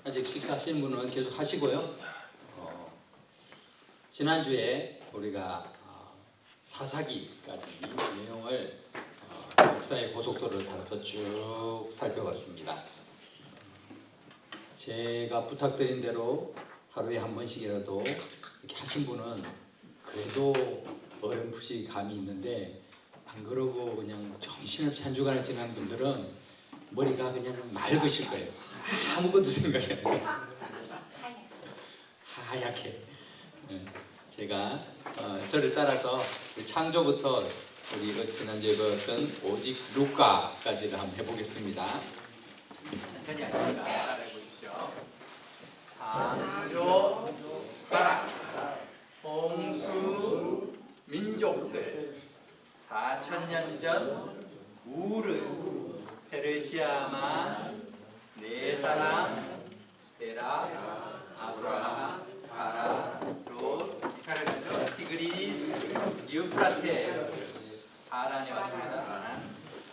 아직 식사하시는 분은 계속 하시고요. 지난주에 우리가 사사기까지 내용을 역사의 고속도로를 따라서 쭉 살펴봤습니다. 제가 부탁드린 대로 하루에 한 번씩이라도 이렇게 하신 분은 그래도 어렴풋이 감이 있는데, 안 그러고 그냥 정신없이 한 주간을 지난 분들은 머리가 그냥 맑으실 거예요. 아무것도 생각이 안 나요. 하얗게. 제가 저를 따라서 창조부터 우리 지난주에 배웠던 오직 루카까지를 한번 해보겠습니다. 천천히 하십니다. 따라해 보십시오. 창조, 타락, 홍수, 민족들, 4,000년 전 우르, 페르시아만, 네 사람, 베라, 아브라함, 사라, 롯, 이스라엘죠. 티그리스, 유프라테스, 하란에 왔습니다.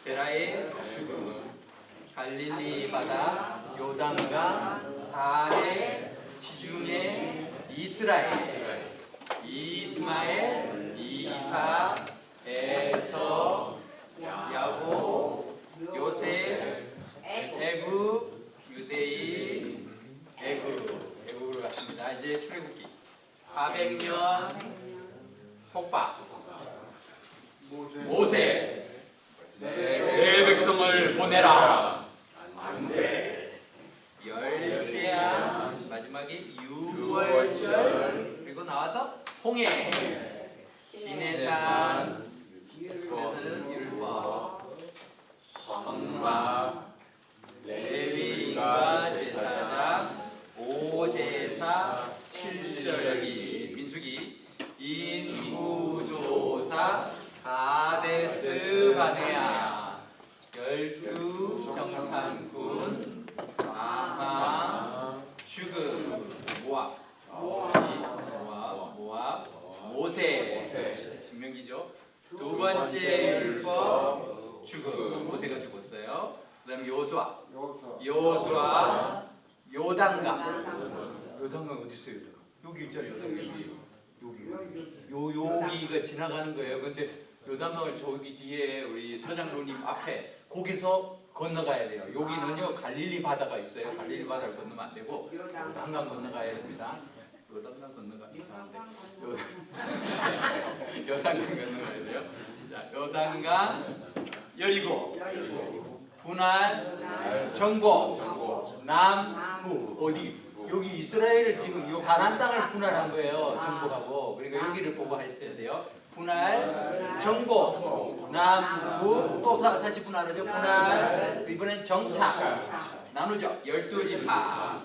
베라의 죽음, 갈릴리 바다, 요단강, 사해, 지중해, 이스라엘, 이스마엘, 이사, 에서, 야곱, 요셉, 애굽, 유대인, 애굽으로 갔습니다. 이제 출애굽기 400년 속박, 모세, 내 백성을 보내라. 안돼. 열세야, 마지막에 유월절, 그리고 나와서 홍해, 시내산, 시내산은 율법, 성막, 레위인과 제사장, 오제사, 칠절기, 민수기, 인구조사, 가데스 바네아, 12 정탐꾼, 아마, 죽음, 모압, 모세, 신명기죠. 두 번째 율법, 죽음, 모세가 죽었어요. 그 다음에 요수아, 요단강. 요단강 어디 있어요? 여기 있잖아요. 여기가 지나가는 거예요. 근데 요단강을 저기 뒤에 우리 서장로님 앞에 거기서 건너가야 돼요. 여기는요 갈릴리 바다가 있어요. 갈릴리 바다를 건너면 안 되고 요단강 건너가야 됩니다. 요단강 건너가 이상한데. 요단강 건너가야 돼요. 자, 요단강, 여리고, 분할, 정복, 남부. 어디? 여기 이스라엘을 지금 요 가나안 땅을 분할한 거예요. 정복하고. 그러니까 여기를 보고 하셔야 돼요. 분할, 정복, 남부, 또 다시 분할하죠. 분할, 이번엔 정착, 나누죠. 12지파.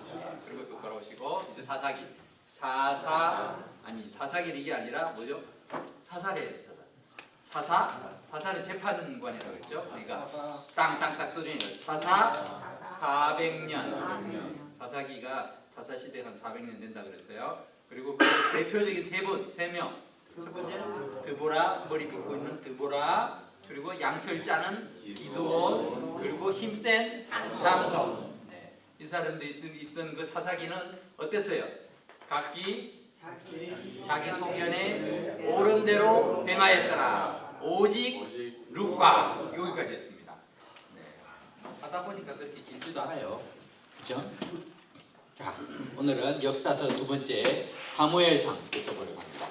그리고 또 걸어오시고 이제 사사기. 사사기 이게 아니라 뭐죠? 사사래요. 사사는 재판관이라고 했죠. 그러니까 땅딱 두드리는 거예요. 사사 400년. 사사기가 사사 시대 한 400년 된다 그랬어요. 그리고 그 대표적인 세 명. 첫 번째 드보라, 머리 빗고 있는 드보라, 그리고 양털 짜는 기드온, 그리고 힘센 삼손. 네. 이 사람들이 있던 그 사사기는 어땠어요? 각기 자기 소견에 옳은 대로 행하였더라. 오직 루카. 여기까지 했습니다. 네. 하다 보니까 그렇게 길지도 않아요. 그렇죠? 자, 오늘은 역사서 두 번째 사무엘상부터 보려고 합니다.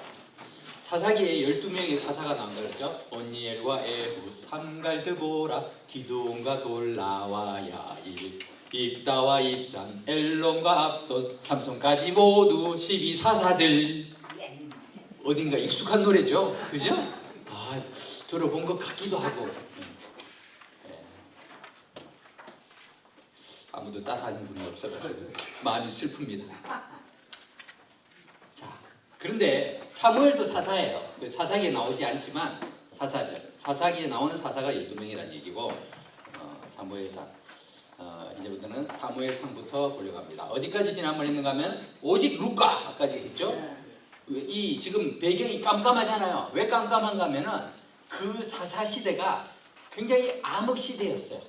사사기에 12명의 사사가 나온다 그랬죠? 온니엘과 에후, 삼갈, 드보라, 기드온과 돌라와 야일, 입다와 입산, 엘론과 압돈, 삼손까지 모두 12사사들. 어딘가 익숙한 노래죠? 그죠? 들어본 것 같기도 하고. 아무도 따라하는 분이 없어가지고 마음이 슬픕니다. 자, 그런데 사무엘도 사사예요. 사사기에 나오지 않지만 사사죠. 사사기에 나오는 사사가 12명이라는 얘기고, 사무엘상. 이제부터는 사무엘상부터 보려고 합니다. 어디까지 지난번에 있는가 하면 오직 루카까지 했죠. 이 지금 배경이 깜깜하잖아요. 왜 깜깜한가 하면은 그 사사 시대가 굉장히 암흑 시대였어요.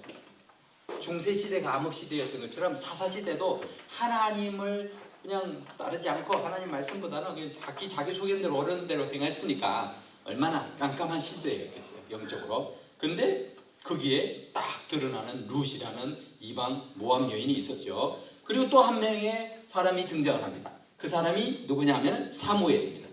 중세 시대가 암흑 시대였던 것처럼 사사 시대도 하나님을 그냥 따르지 않고 하나님 말씀보다는 그냥 자기 소견대로 옳은 대로 행했으니까 얼마나 깜깜한 시대였겠어요, 영적으로. 근데 거기에 딱 드러나는 룻이라는 이방 모압 여인이 있었죠. 그리고 또 한 명의 사람이 등장을 합니다. 그 사람이 누구냐면 사무엘입니다.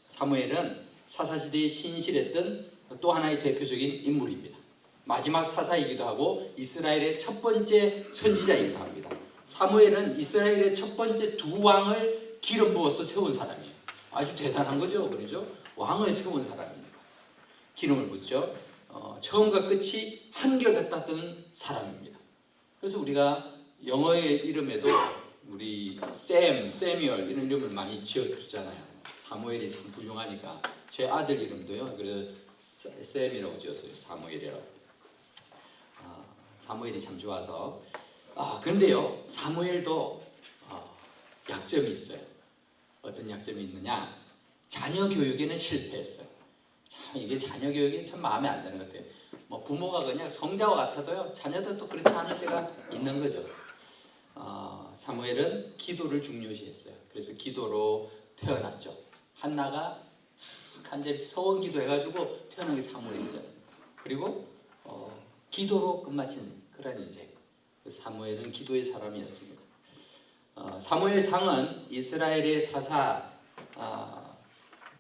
사무엘은 사사시대에 신실했던 또 하나의 대표적인 인물입니다. 마지막 사사이기도 하고 이스라엘의 첫 번째 선지자이기도 합니다. 사무엘은 이스라엘의 첫 번째 두 왕을 기름 부어서 세운 사람이에요. 아주 대단한 거죠, 그렇죠? 왕을 세운 사람이니까 기름을 붓죠. 처음과 끝이 한결같았던 사람입니다. 그래서 우리가 영어의 이름에도 우리 세뮤얼 이런 이름을 많이 지어주잖아요. 사무엘이 참 훌륭하니까 제 아들 이름도요. 그래서 샘이라고 지었어요. 사무엘이라고. 사무엘이 참 좋아서. 그런데요, 사무엘도 약점이 있어요. 어떤 약점이 있느냐? 자녀 교육에는 실패했어요. 참 이게 자녀 교육이 참 마음에 안 드는 것 같아요. 뭐 부모가 그냥 성자와 같아도요, 자녀들도 그렇지 않을 때가 있는 거죠. 사무엘은 기도를 중요시했어요. 그래서 기도로 태어났죠. 한나가 간절히 서원 기도해가지고 태어난 게 사무엘이죠. 그리고 기도로 끝마친 그런 인생. 사무엘은 기도의 사람이었습니다. 사무엘상은 이스라엘의 사사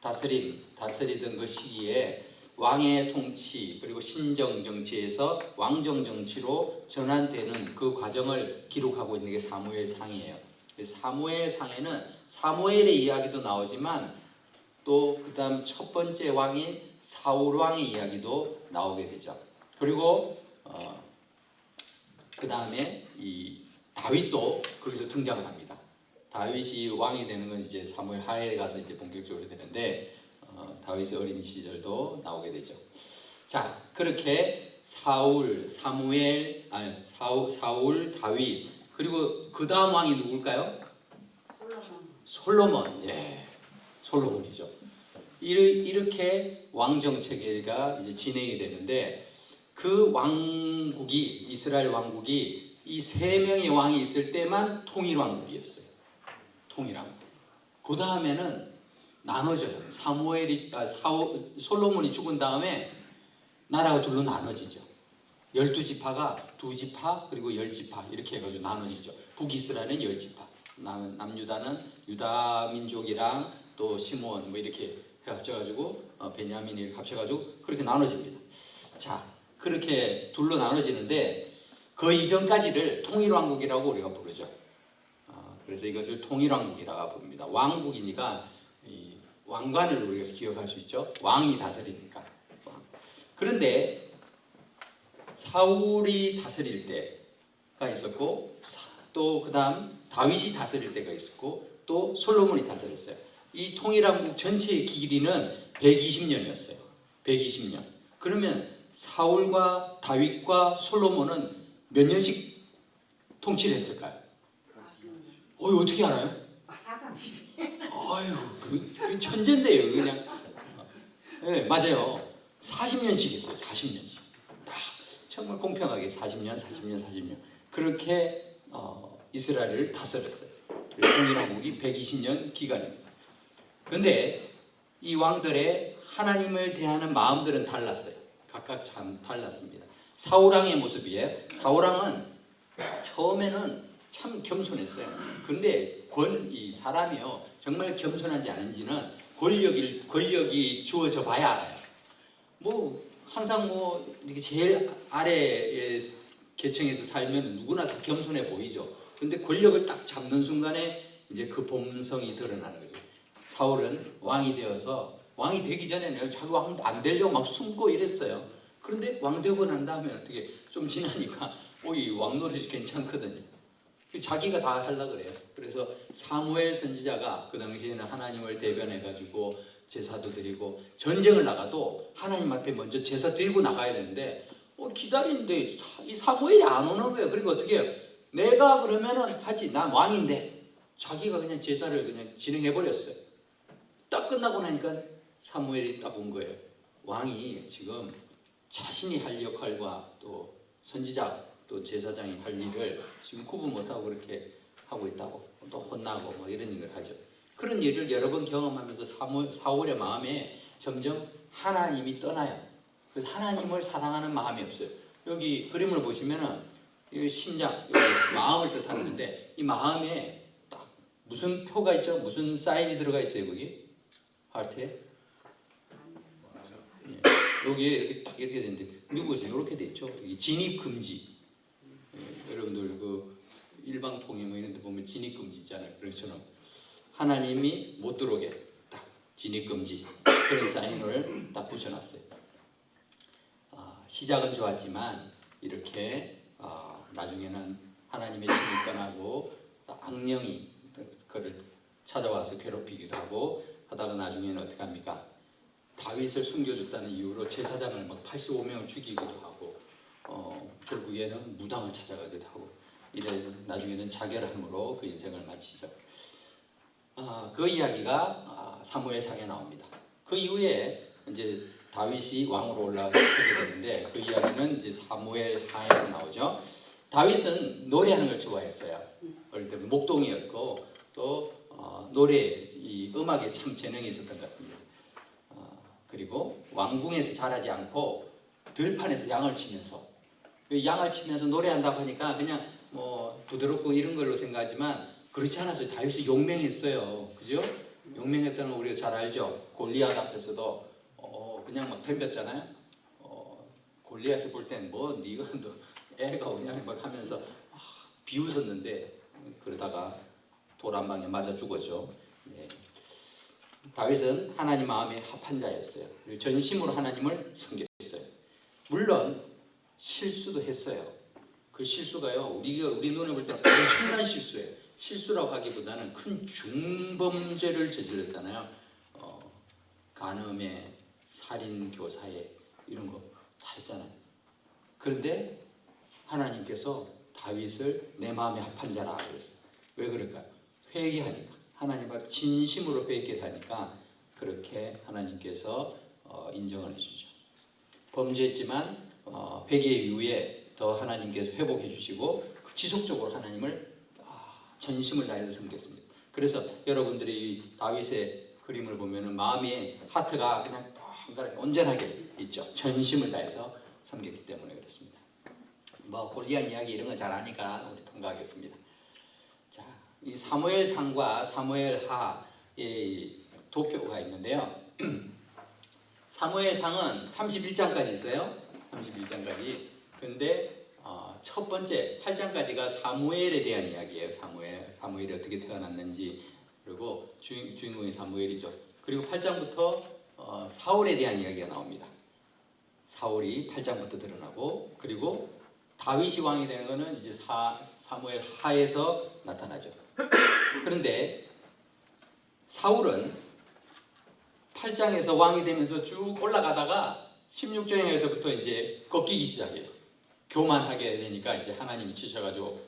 다스리던 그 시기에 왕의 통치 그리고 신정 정치에서 왕정 정치로 전환되는 그 과정을 기록하고 있는 게 사무엘상이에요. 사무엘상에는 사무엘의 이야기도 나오지만 또 그다음 첫 번째 왕인 사울 왕의 이야기도 나오게 되죠. 그리고 그 다음에 이 다윗도 거기서 등장을 합니다. 다윗이 왕이 되는 건 이제 사무엘 하에 가서 이제 본격적으로 되는데 다윗의 어린 시절도 나오게 되죠. 자, 그렇게 사울, 다윗 그리고 그 다음 왕이 누굴까요? 솔로몬. 예, 솔로몬이죠. 이렇게 왕정 체계가 이제 진행이 되는데 그 왕국이 이스라엘 왕국이 이 세 명의 왕이 있을 때만 통일 왕국이었어요. 통일 왕국. 그 다음에는 나눠져요. 솔로몬이 죽은 다음에 나라가 둘로 나눠지죠. 12지파가 2지파 그리고 10지파 이렇게 해가지고 나눠지죠. 북이스라엘은 10지파, 남유다는 유다 민족이랑 또 시므온 뭐 이렇게 합쳐가지고 베냐민이 이렇게 합쳐가지고 그렇게 나눠집니다. 자, 그렇게 둘로 나눠지는데 그 이전까지를 통일왕국이라고 우리가 부르죠. 그래서 이것을 통일왕국이라고 부릅니다. 왕국이니까 이 왕관을 우리가 기억할 수 있죠. 왕이 다스리니까. 그런데 사울이 다스릴 때가 있었고 또 그 다음 다윗이 다스릴 때가 있었고 또 솔로몬이 다스렸어요. 이 통일왕국 전체의 길이는 120년이었어요. 120년. 그러면 사울과 다윗과 솔로몬은 몇 년씩 통치를 했을까요? 어떻게 알아요? 아유, 그 천재인데요, 그냥. 네, 맞아요. 40년씩 했어요. 40년씩. 딱 정말 공평하게 40년. 그렇게 이스라엘을 다스렸어요. 통일왕국이 120년 기간입니다. 그런데 이 왕들의 하나님을 대하는 마음들은 달랐어요. 각각 참 달랐습니다. 사울왕의 모습이에요. 사울왕은 처음에는 참 겸손했어요. 그런데 이 사람이요 정말 겸손한지 아닌지는 권력이 주어져 봐야 알아요. 뭐 항상 뭐 이렇게 제일 아래의 계층에서 살면 누구나 다 겸손해 보이죠. 그런데 권력을 딱 잡는 순간에 이제 그 본성이 드러나는 거죠. 사울은 왕이 되기 전에는 자기 왕 안 되려고 막 숨고 이랬어요. 그런데 왕 되고 난 다음에 어떻게 좀 지나니까 이 왕 노릇이 괜찮거든요. 자기가 다 하려고 그래요. 그래서 사무엘 선지자가 그 당시에는 하나님을 대변해가지고 제사도 드리고 전쟁을 나가도 하나님 앞에 먼저 제사 드리고 나가야 되는데 기다리는데 이 사무엘이 안 오는 거예요. 그리고 어떻게 해요? 내가 그러면은 하지. 난 왕인데. 자기가 그냥 제사를 그냥 진행해버렸어요. 딱 끝나고 나니까 사무엘이 딱 온 거예요. 왕이 지금 자신이 할 역할과 또 선지자 또 제사장이 할 일을 지금 구분 못하고 그렇게 하고 있다고 또 혼나고 뭐 이런 얘기를 하죠. 그런 일을 여러 번 경험하면서 사울의 마음에 점점 하나님이 떠나요. 그래서 하나님을 사랑하는 마음이 없어요. 여기 그림을 보시면은 이 심장, 여기 마음을 뜻하는 건데 이 마음에 딱 무슨 표가 있죠? 무슨 사인이 들어가 있어요 거기? 하트에? 예. 여기에 이렇게 딱 이렇게 되는데 미국에서 이렇게 돼 있죠. 진입 금지. 예. 여러분들 그 일방통행 뭐 이런 데 보면 진입 금지 있잖아요. 그런 것처럼 하나님이 못 들어오게 딱 진입 금지 그런 사인을 딱 붙여놨어요. 시작은 좋았지만 이렇게 나중에는 하나님의 신이 떠나고 악령이 그를 찾아와서 괴롭히기도 하고 하다가 나중에는 어떻게 합니까? 다윗을 숨겨줬다는 이유로 제사장을 막 85명을 죽이기도 하고 결국에는 무당을 찾아가기도 하고 이래 나중에는 자결함으로 그 인생을 마치죠. 그 이야기가 사무엘상에 나옵니다. 그 이후에 이제 다윗이 왕으로 올라가게 되는데 그 이야기는 이제 사무엘하에서 나오죠. 다윗은 노래하는 걸 좋아했어요. 어릴 때 목동이었고 또 노래, 이 음악에 참 재능이 있었던 것 같습니다. 그리고 왕궁에서 자라지 않고 들판에서 양을 치면서 노래한다고 하니까 그냥 뭐 부드럽고 이런 걸로 생각하지만 그렇지 않았어요. 다윗이 용맹했어요. 그죠? 용맹했다는 거 우리가 잘 알죠. 골리앗 앞에서도 그냥 막 덤볐잖아요. 골리앗을 볼 땐 뭐 네가 너 애가 그냥 막 하면서 비웃었는데 그러다가 돌 한 방에 맞아 죽었죠. 네. 다윗은 하나님 마음에 합한 자였어요. 그리고 전심으로 하나님을 섬겼어요. 물론 실수도 했어요. 그 실수가요. 우리 눈에 볼 때는 엄청난 실수예요. 실수라고 하기보다는 큰 중범죄를 저질렀잖아요. 간음에 살인 교사에 이런 거 다 했잖아요. 그런데 하나님께서 다윗을 내 마음에 합한 자라 그랬어요. 왜 그럴까요? 회개하니까 하나님 앞 진심으로 회개하니까 그렇게 하나님께서 인정을 해주죠. 범죄했지만 회개 이후에 더 하나님께서 회복해 주시고 지속적으로 하나님을 전심을 다해서 섬겼습니다. 그래서 여러분들이 다윗의 그림을 보면은 마음이 하트가 그냥 온전하게 있죠. 전심을 다해서 섬겼기 때문에 그렇습니다. 뭐 골리앗 이야기 이런 거 잘 아니까 우리 통과하겠습니다. 자, 이 사무엘상과 사무엘하의 도표가 있는데요. 사무엘상은 31장까지 있어요. 31장까지. 근데 첫 번째 8장까지가 사무엘에 대한 이야기예요. 사무엘이 어떻게 태어났는지 그리고 주인공이 사무엘이죠. 그리고 8장부터 사울에 대한 이야기가 나옵니다. 사울이 8장부터 드러나고 그리고 다윗이 왕이 되는 것은 이제 사무엘 하에서 나타나죠. 그런데 사울은 8장에서 왕이 되면서 쭉 올라가다가 16장에서부터 이제 꺾이기 시작해요. 교만하게 되니까 이제 하나님이 치셔가지고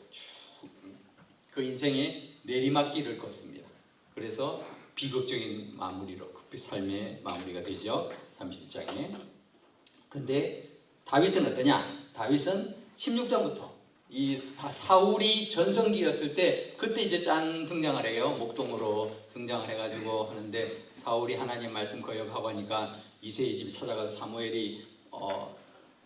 그 인생의 내리막길을 걷습니다. 그래서 비극적인 마무리로 그 삶의 마무리가 되죠. 31장에. 근데 다윗은 어떠냐? 다윗은 16장부터 이 사울이 전성기였을 때 그때 이제 짠 등장을 해요. 목동으로 등장을 해가지고 하는데 사울이 하나님 말씀 거역하고 하니까 이새의 집에 찾아가서 사무엘이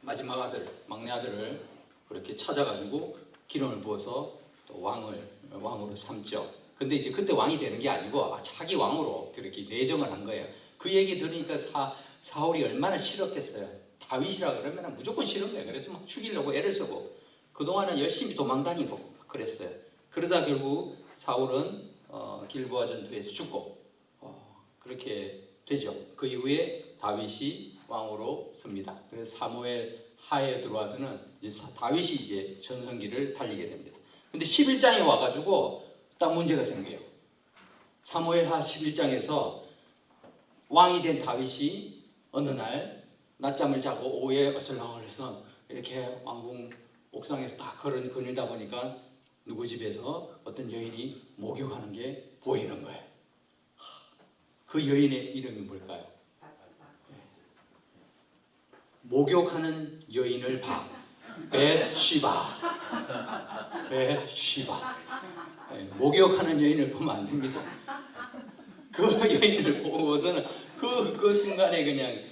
마지막 아들, 막내 아들을 그렇게 찾아가지고 기름을 부어서 또 왕으로 삼죠. 근데 이제 그때 왕이 되는 게 아니고 자기 왕으로 그렇게 내정을 한 거예요. 그 얘기 들으니까 사울이 얼마나 싫었겠어요. 다윗이라 그러면 무조건 싫은 거예요. 그래서 막 죽이려고 애를 쓰고 그동안은 열심히 도망다니고 그랬어요. 그러다 결국 사울은 길보아 전투에서 죽고 그렇게 되죠. 그 이후에 다윗이 왕으로 섭니다. 그래서 사무엘 하에 들어와서는 이제 다윗이 이제 전성기를 달리게 됩니다. 근데 11장에 와가지고 딱 문제가 생겨요. 사무엘하 11장에서 왕이 된 다윗이 어느 날 낮잠을 자고 오후에 어슬렁어슬렁 이렇게 왕궁 옥상에서 딱 거닐다 보니까 누구 집에서 어떤 여인이 목욕하는 게 보이는 거예요. 그 여인의 이름이 뭘까요? 목욕하는 여인을 봐. 벳시바. 벳시바. 목욕하는 여인을 보면 안 됩니다. 그 여인을 보고서는 그 순간에 그냥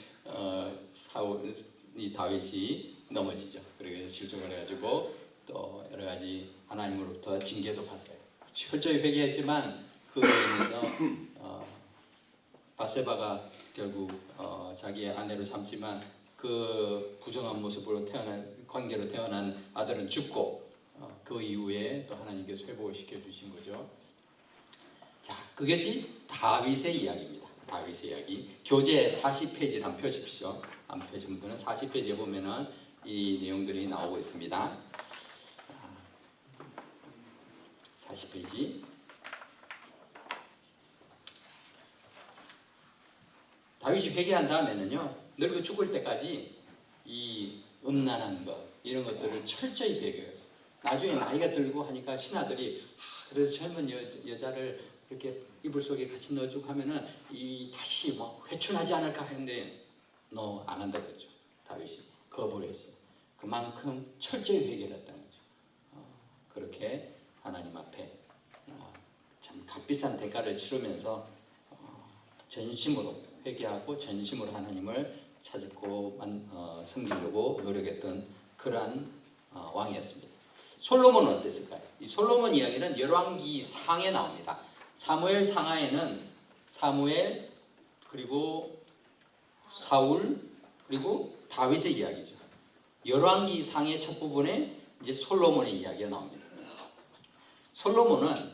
이 다윗이 넘어지죠. 그래서 실족을 해가지고 또 여러 가지 하나님으로부터 징계도 받아요. 철저히 회개했지만 그로 인해서 바세바가 결국 자기의 아내로 삼지만 그 부정한 모습으로 태어난 관계로 태어난 아들은 죽고 그 이후에 또 하나님께서 회복을 시켜주신 거죠. 자, 그것이 다윗의 이야기입니다. 다윗의 이야기. 교재 40페이지를 한번 펴십시오. 안 펴신 분들은 40페이지에 보면은 이 내용들이 나오고 있습니다. 40페이지. 다윗이 회개한 다음에는요, 늙어 죽을 때까지 이 음란한 것 이런 것들을 철저히 배교했어요. 나중에 나이가 들고 하니까 신하들이 그래도 젊은 여자를 그렇게 이불 속에 같이 넣어주고 하면은 이 다시 뭐 회춘하지 않을까 했는데 너 안 한다고 했죠. 다윗이 거부를 했어. 그만큼 철저히 회개를 했다는 거죠. 그렇게 하나님 앞에 참 값비싼 대가를 치르면서 전심으로 회개하고 전심으로 하나님을 찾고 섬기려고 노력했던 그러한 왕이었습니다. 솔로몬은 어땠을까요? 이 솔로몬 이야기는 열왕기 상에 나옵니다. 사무엘 상하에는 사무엘 그리고 사울 그리고 다윗의 이야기죠. 열왕기 상의 첫 부분에 이제 솔로몬의 이야기가 나옵니다. 솔로몬은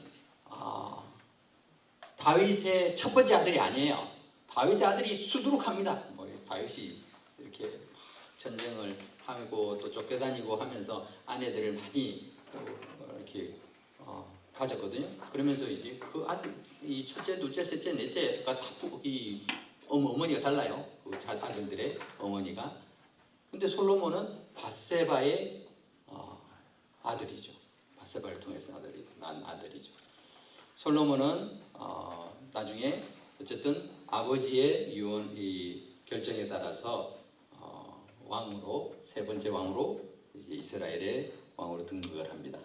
다윗의 첫 번째 아들이 아니에요. 다윗의 아들이 수두룩합니다. 다윗이 이렇게 전쟁을 하고 또 쫓겨다니고 하면서 아내들을 많이 이렇게 가졌거든요. 그러면서 이제 그 아들, 이 첫째, 둘째, 셋째, 넷째가 다 이 어머니가 달라요. 그 아들들의 어머니가. 근데 솔로몬은 밧세바의 아들이죠. 밧세바를 통해서 난 아들이죠. 솔로몬은 나중에 어쨌든 아버지의 이 결정에 따라서 왕으로 세 번째 왕으로 이제 이스라엘의 왕으로 등극을 합니다.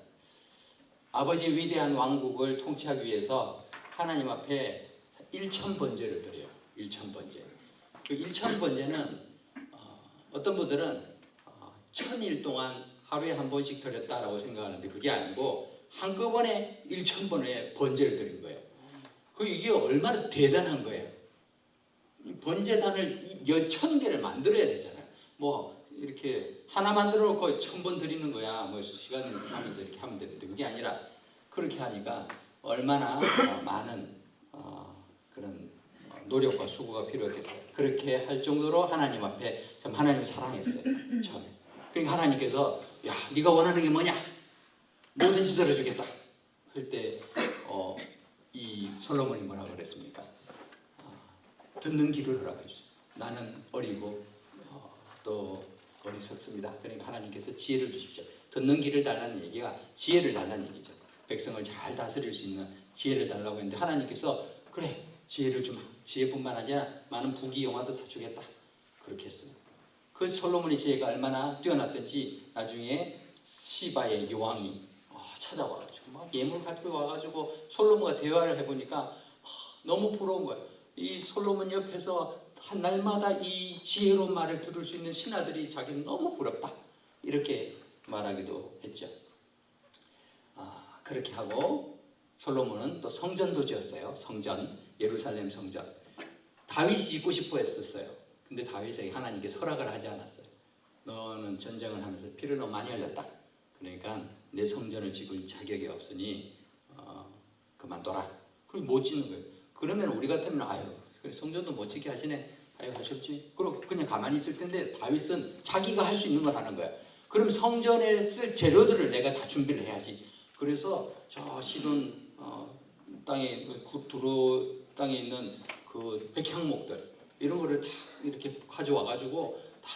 아버지의 위대한 왕국을 통치하기 위해서 하나님 앞에 1000번제를 드려요. 1000번제. 그 1000번제는 어떤 분들은 1000일 동안 하루에 한 번씩 드렸다라고 생각하는데 그게 아니고 한꺼번에 1000번의 번제를 드린 거예요. 이게 얼마나 대단한 거예요. 번제단을 1000개를 만들어야 되잖아요. 뭐 이렇게 하나 만들어 놓고 1000번 드리는 거야. 뭐 시간을 하면서 이렇게 하면 되는데 그게 아니라 그렇게 하니까 얼마나 많은 그런 노력과 수고가 필요했겠어요. 그렇게 할 정도로 하나님 앞에 참 하나님을 사랑했어요. 처음에. 그러니까 하나님께서 야, 네가 원하는 게 뭐냐? 뭐든지 들어주겠다. 그럴 때 이 솔로몬이 뭐라고 그랬습니까? 듣는 귀를 허락해 주세요. 나는 어리고 또 어리석습니다. 그러니까 하나님께서 지혜를 주십시오. 듣는 귀를 달라는 얘기가 지혜를 달라는 얘기죠. 백성을 잘 다스릴 수 있는 지혜를 달라고 했는데 하나님께서 그래 지혜를 주마. 지혜뿐만 아니라 많은 부귀 영화도 다 주겠다. 그렇게 했어요. 그 솔로몬의 지혜가 얼마나 뛰어났던지 나중에 시바의 여왕이 찾아와가지고 막 예물 가지고 와가지고 솔로몬과 대화를 해보니까 너무 부러운 거예요. 이 솔로몬 옆에서 한 날마다 이 지혜로운 말을 들을 수 있는 신하들이 자기는 너무 부럽다. 이렇게 말하기도 했죠. 그렇게 하고 솔로몬은 또 성전도 지었어요. 성전, 예루살렘 성전. 다윗이 짓고 싶어 했었어요. 근데 다윗에게 하나님께서 허락을 하지 않았어요. 너는 전쟁을 하면서 피를 너무 많이 흘렸다. 그러니까 내 성전을 지을 자격이 없으니 그만둬라. 그리고 못 짓는 거예요. 그러면 우리 같으면 아유 성전도 못 짓게 하시네. 아유 하셨지. 그럼 그냥 가만히 있을 텐데 다윗은 자기가 할 수 있는 거 하는 거야. 그럼 성전에 쓸 재료들을 내가 다 준비를 해야지. 그래서 저 시돈 땅에 두로 땅에 있는 그 백향목들 이런 거를 다 이렇게 가져와 가지고 다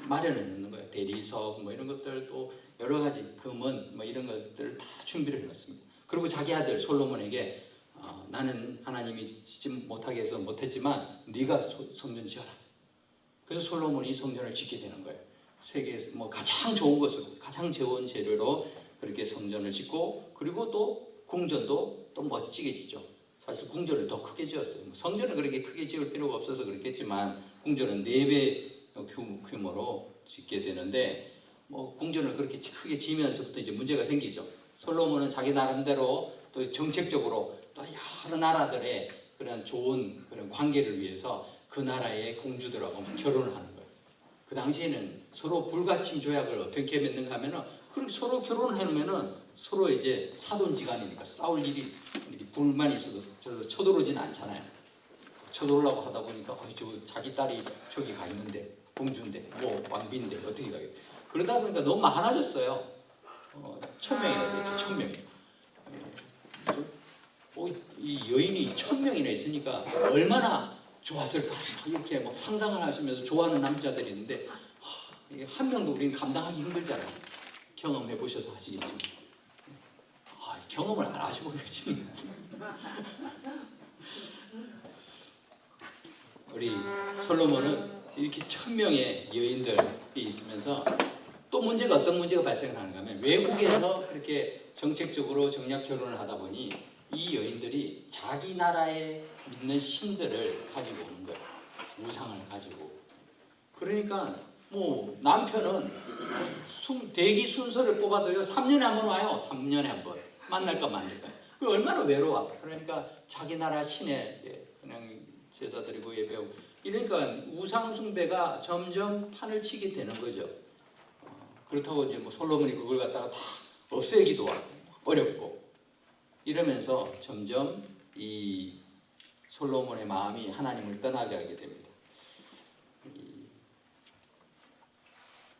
마련해 놓는 거예요. 대리석 뭐 이런 것들 또 여러 가지 금은 뭐 이런 것들을 다 준비를 해 놨습니다. 그리고 자기 아들 솔로몬에게 나는 하나님이 짓지 못하게 해서 못했지만 네가 성전 지어라. 그래서 솔로몬이 성전을 짓게 되는 거예요. 세계에서 뭐 가장 좋은 것으로, 가장 좋은 재료로 그렇게 성전을 짓고, 그리고 또 궁전도 또 멋지게 짓죠. 사실 궁전을 더 크게 지었어요. 성전은 그렇게 크게 지을 필요가 없어서 그렇겠지만 궁전은 4배 규모로 짓게 되는데, 뭐 궁전을 그렇게 크게 지으면서부터 이제 문제가 생기죠. 솔로몬은 자기 나름대로 또 정책적으로 또 여러 나라들의 그런 좋은 그런 관계를 위해서 그 나라의 공주들하고 결혼을 하는 거예요. 그 당시에는 서로 불가침 조약을 어떻게 맺는가 하면은, 그렇게 서로 결혼을 해놓으면은 서로 이제 사돈지간이니까 싸울 일이, 이렇게 불만이 있어도 저로 쳐들어오진 않잖아요. 쳐들어오려고 하다 보니까 저 자기 딸이 저기 가 있는데, 공주인데, 뭐 왕비인데 어떻게 가겠? 그러다 보니까 너무 많아졌어요. 1000명이나 됐죠. 1000명. 이 여인이 1000명이나 있으니까 얼마나 좋았을까, 이렇게 막 상상을 하시면서 좋아하는 남자들이 있는데, 한 명도 우리는 감당하기 힘들잖아요. 경험해 보셔서 하시겠지만, 경험을 안 하시고 계시는 우리 솔로몬은 이렇게 1000명의 여인들이 있으면서 또 문제가, 어떤 문제가 발생하는가 하면, 외국에서 그렇게 정책적으로 정략 결혼을 하다 보니 이 여인들이 자기 나라에 믿는 신들을 가지고 오는 거예요. 우상을 가지고. 그러니까 뭐 남편은 대기 순서를 뽑아도요 3년에 한 번 와요. 3년에 한 번. 만날까 말릴까. 그 얼마나 외로워. 그러니까 자기 나라 신에 그냥 제사 드리고 예배하고, 이러니까 우상 숭배가 점점 판을 치게 되는 거죠. 그렇다고 이제 뭐 솔로몬이 그걸 갖다가 다 없애기도 어렵고, 이러면서 점점 이 솔로몬의 마음이 하나님을 떠나게 하게 됩니다.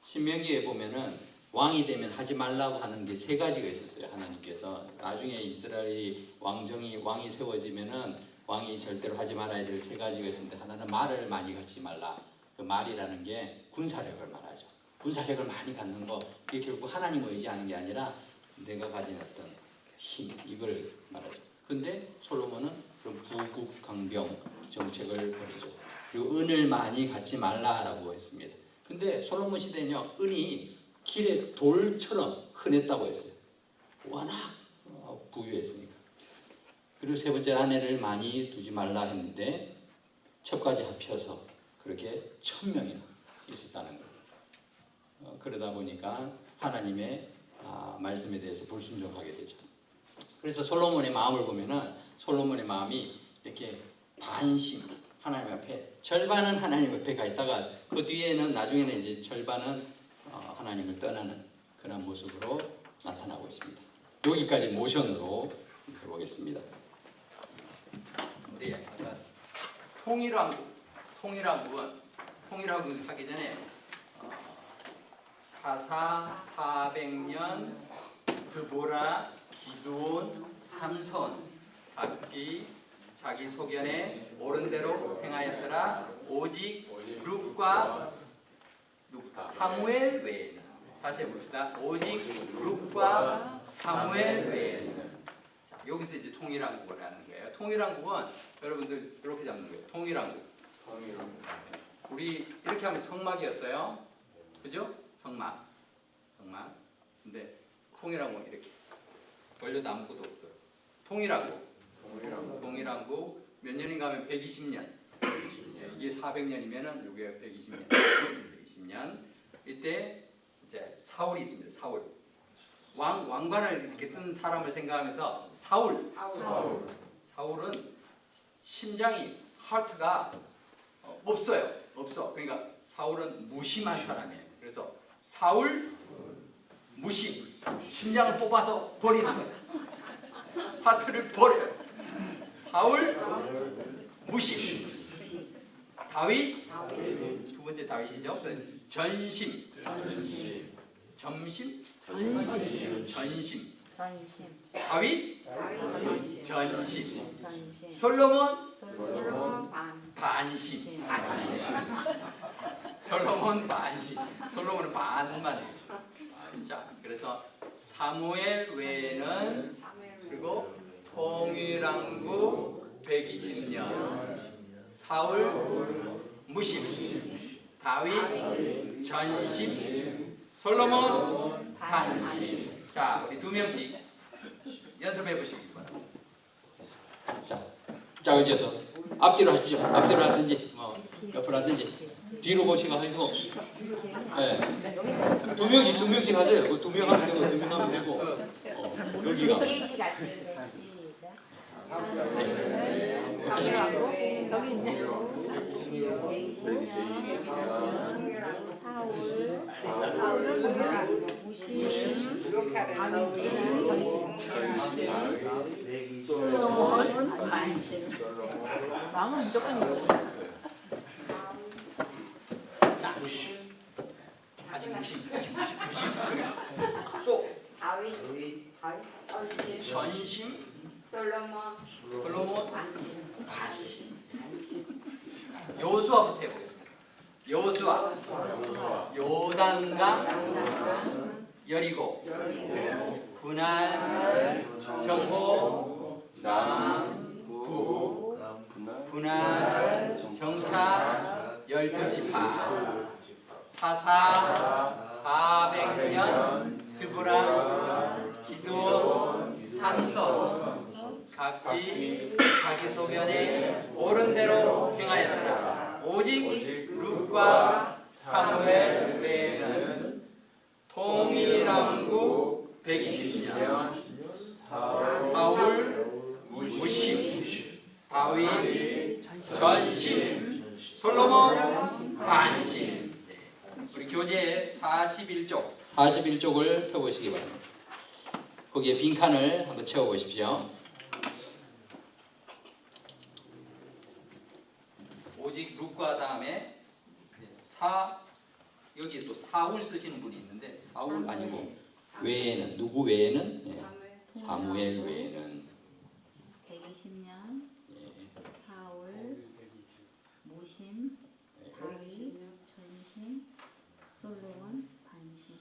신명기에 보면은 왕이 되면 하지 말라고 하는 게 3가지가 있었어요. 하나님께서 나중에 이스라엘이 왕이 세워지면은 왕이 절대로 하지 말아야 될 3가지가 있었는데, 하나는 말을 많이 갖지 말라. 그 말이라는 게 군사력을 말하죠. 군사력을 많이 갖는 거, 이게 결국 하나님을 의지하는 게 아니라 내가 가진 어떤 힘, 이걸 말하죠. 근데 솔로몬은 그런 부국강병 정책을 벌이죠. 그리고 은을 많이 갖지 말라라고 했습니다. 근데 솔로몬 시대는요, 은이 길에 돌처럼 흔했다고 했어요. 워낙 부유했으니까. 그리고 3번째, 아내를 많이 두지 말라 했는데 첩까지 합쳐서 그렇게 1000명이나 있었다는 거예요. 그러다 보니까 하나님의 말씀에 대해서 불순종하게 되죠. 그래서 솔로몬의 마음을 보면은, 솔로몬의 마음이 이렇게 반심, 하나님 앞에, 절반은 하나님 앞에 가 있다가 그 뒤에는, 나중에는 이제 절반은 하나님을 떠나는 그런 모습으로 나타나고 있습니다. 여기까지 모션으로 해보겠습니다. 우리 통일왕국은 통일왕국 하기 전에 400년 드보라, 기드온, 삼손 각기 자기 소견에 옳은 대로 행하였더라. 오직 룻과 사무엘 외에는, 다시 해봅시다. 오직 룻과 사무엘 외에는. 자, 여기서 이제 통일왕국을 하는 거예요. 통일왕국은 여러분들 이렇게 잡는 거예요. 통일왕국. 우리 이렇게 하면 성막이었어요. 그죠? 성막. 근데 통일왕국은 이렇게 원래도 아무것도 없더라고요. 통일왕국 몇 년인가 하면 120년. 이게 400년이면은 이게 120년. 120년. 이때 이제 사울이 있습니다. 왕관을 이렇게 쓴 사람을 생각하면서 사울은 심장이, 하트가 없어요. 그러니까 사울은 무심한 사람이에요. 그래서 사울 무심, 심장을 뽑아서 버리는 거예요. 하트를 버려요. 사울 무심. 다윗, 2번째 다윗이죠. 전심. 다윗 전심. 솔로몬 반심. 솔로몬은 반만 해요. 자, 그래서 사무엘 외에는, 그리고 통일왕국 120년, 사울 무심, 다윗 전심, 솔로몬 반심. 자, 우리 2명씩 연습해 보시기 바랍니다. 자, 짝을 지어서 앞뒤로 하십시오. 앞뒤로 하든지 옆으로 하든지 뒤로 보시고 하시고, 네. 두 명씩 하세요. 그 2명 하면 되고 2명 하면 되고, 여기가 네. 여기 있네. 마음은 무조건 있지. 자, 아직 무심. 그리고 또 전심, 솔로몬 반심. 여호수아부터 해보겠습니다. 여호수아, 요단강, 여리고, 분할, 정보, 남부, 분할, 정차, 12지파, 사사, 400년, 드보라, 기드온, 삼손, 각기 자기 소견에 옳은 대로 행하였더라. 오직 룻과 사무엘 외에는 통일왕국 120년, 사울 무심, 다윗 전심, 솔로몬 반심. 우리 교재 41쪽을 펴보시기 바랍니다. 거기에 빈칸을 한번 채워보십시오. 오직 룻과 다음에 여기 또 사울 쓰시는 분이 있는데 사울 아니고 외에는 누구 외에는 사무엘 외에는 120년 사울 무심 다윗 전심 솔로몬 반심.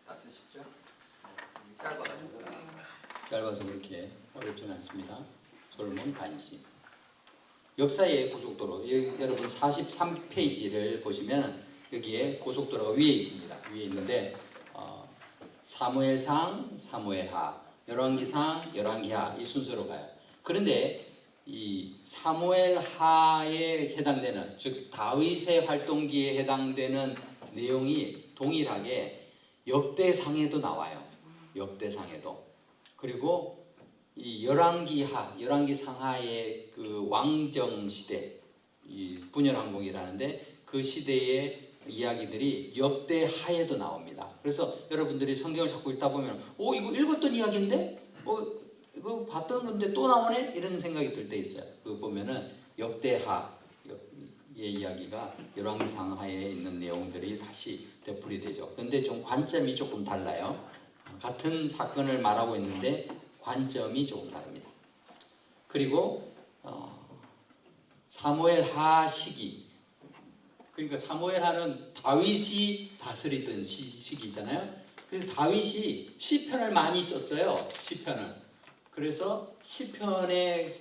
다 쓰셨죠? 짧아가지고 짧아서 그렇게 어렵지는 않습니다. 솔로몬 반심. 역사의 고속도로, 여러분 43페이지를 보시면 여기에 고속도로가 위에 있습니다. 위에 있는데 사무엘상, 사무엘하, 열왕기상, 열왕기하 이 순서로 가요. 그런데 이 사무엘하에 해당되는, 즉 다윗의 활동기에 해당되는 내용이 동일하게 역대상에도 나와요. 역대상에도. 그리고 이 열왕기상하의 그 왕정 시대, 이 분열왕국이라는데 그 시대의 이야기들이 역대하에도 나옵니다. 그래서 여러분들이 성경을 자꾸 읽다 보면, 이거 읽었던 이야기인데, 이거 봤던 건데 또 나오네 이런 생각이 들 때 있어요. 그거 보면은 역대하의 이야기가 열왕기상하에 있는 내용들이 다시 되풀이 되죠. 그런데 좀 관점이 조금 달라요. 같은 사건을 말하고 있는데 관점이 조금 다릅니다. 그리고 사무엘하 시기, 그러니까 사무엘하는 다윗이 다스리던 시기잖아요. 그래서 다윗이 시편을 많이 썼어요. 시편을. 그래서 시편의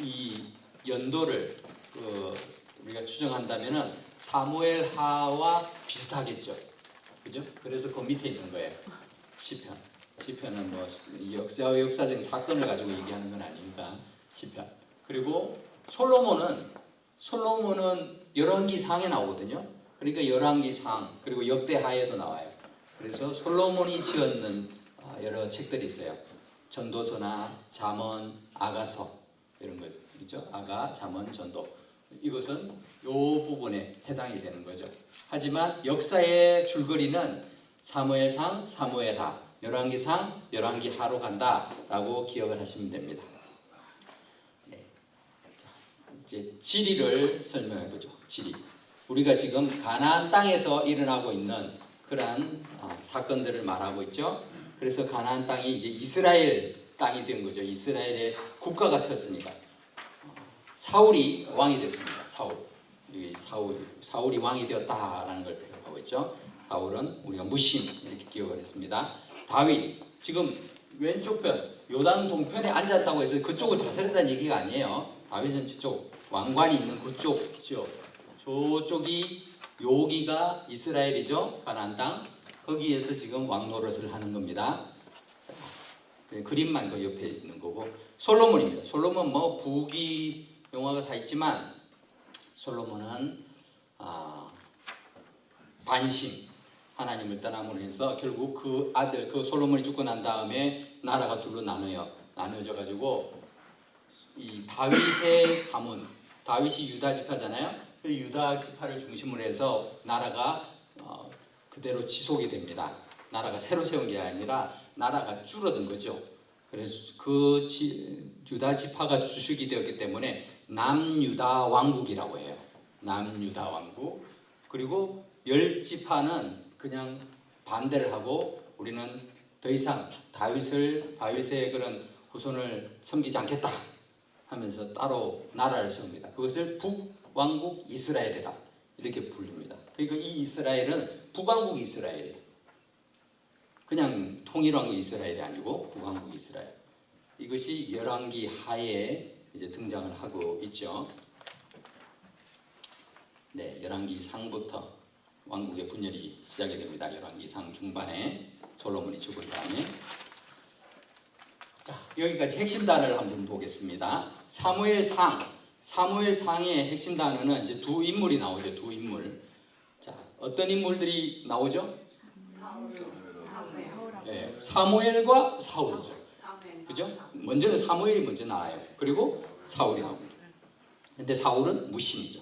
이 연도를 우리가 추정한다면은 사무엘하와 비슷하겠죠. 그죠? 그래서 그 밑에 있는 거예요. 시편. 시편은 뭐 역사적인 사건을 가지고 얘기하는 건 아니니까 시편. 그리고 솔로몬은 열왕기상에 나오거든요. 그러니까 열왕기상 그리고 역대하에도 나와요. 그래서 솔로몬이 지었는 여러 책들이 있어요. 전도서나 잠언, 아가서 이런 거 있죠. 아가, 잠언, 전도. 이것은 이 부분에 해당이 되는 거죠. 하지만 역사의 줄거리는 사무엘상, 사무엘하, 열왕기상, 열왕기하로 간다라고 기억을 하시면 됩니다. 네. 자, 이제 지리를 설명해 보죠. 지리. 우리가 지금 가나안 땅에서 일어나고 있는 그러한 사건들을 말하고 있죠. 그래서 가나안 땅이 이제 이스라엘 땅이 된 거죠. 이스라엘의 국가가 섰으니까. 사울이 왕이 됐습니다. 사울. 이 사울이 왕이 되었다라는 걸 표현하고 있죠. 사울은 우리가 무심 이렇게 기억을 했습니다. 다윗 지금 왼쪽 편 요단 동편에 앉았다고 해서 그쪽을 다스렸다는 얘기가 아니에요. 다윗은 저쪽 왕관이 있는 그쪽 지역, 저쪽이 여기가 이스라엘이죠. 가나안 땅. 거기에서 지금 왕 노릇을 하는 겁니다. 자, 그 그림만 그 옆에 있는 거고. 솔로몬입니다. 솔로몬 뭐 부귀 영화가 다 있지만 솔로몬은 반심, 하나님을 떠남으로 해서 결국 그 아들 그 솔로몬이 죽고 난 다음에 나라가 둘로 나눠져 가지고 이 다윗의 가문, 다윗이 유다 지파잖아요. 그 유다 지파를 중심으로 해서 나라가 그대로 지속이 됩니다. 나라가 새로 세운 게 아니라 나라가 줄어든 거죠. 그래서 그 유다 지파가 주축이 되었기 때문에 남유다 왕국이라고 해요. 남유다 왕국. 그리고 10지파는 그냥 반대를 하고 우리는 더 이상 다윗의 그런 후손을 섬기지 않겠다 하면서 따로 나라를 세웁니다. 그것을 북왕국 이스라엘이라 이렇게 불립니다. 그러니까 이 이스라엘은 북왕국 이스라엘이에요. 그냥 통일왕국 이스라엘이 아니고 북왕국 이스라엘. 이것이 열왕기 하에 이제 등장을 하고 있죠. 네, 열왕기 상부터 왕국의 분열이 시작이 됩니다. 열왕기 상 중반에 솔로몬이 죽은 다음에. 자, 여기까지 핵심 단어를 한번 보겠습니다. 사무엘상의 핵심 단어는 이제 두 인물이 나오죠. 두 인물. 자, 어떤 인물들이 나오죠? 네, 사무엘과 사울이죠. 그죠? 먼저는 사무엘이 먼저 나와요. 그리고 사울이 나옵니다. 근데 사울은 무심이죠.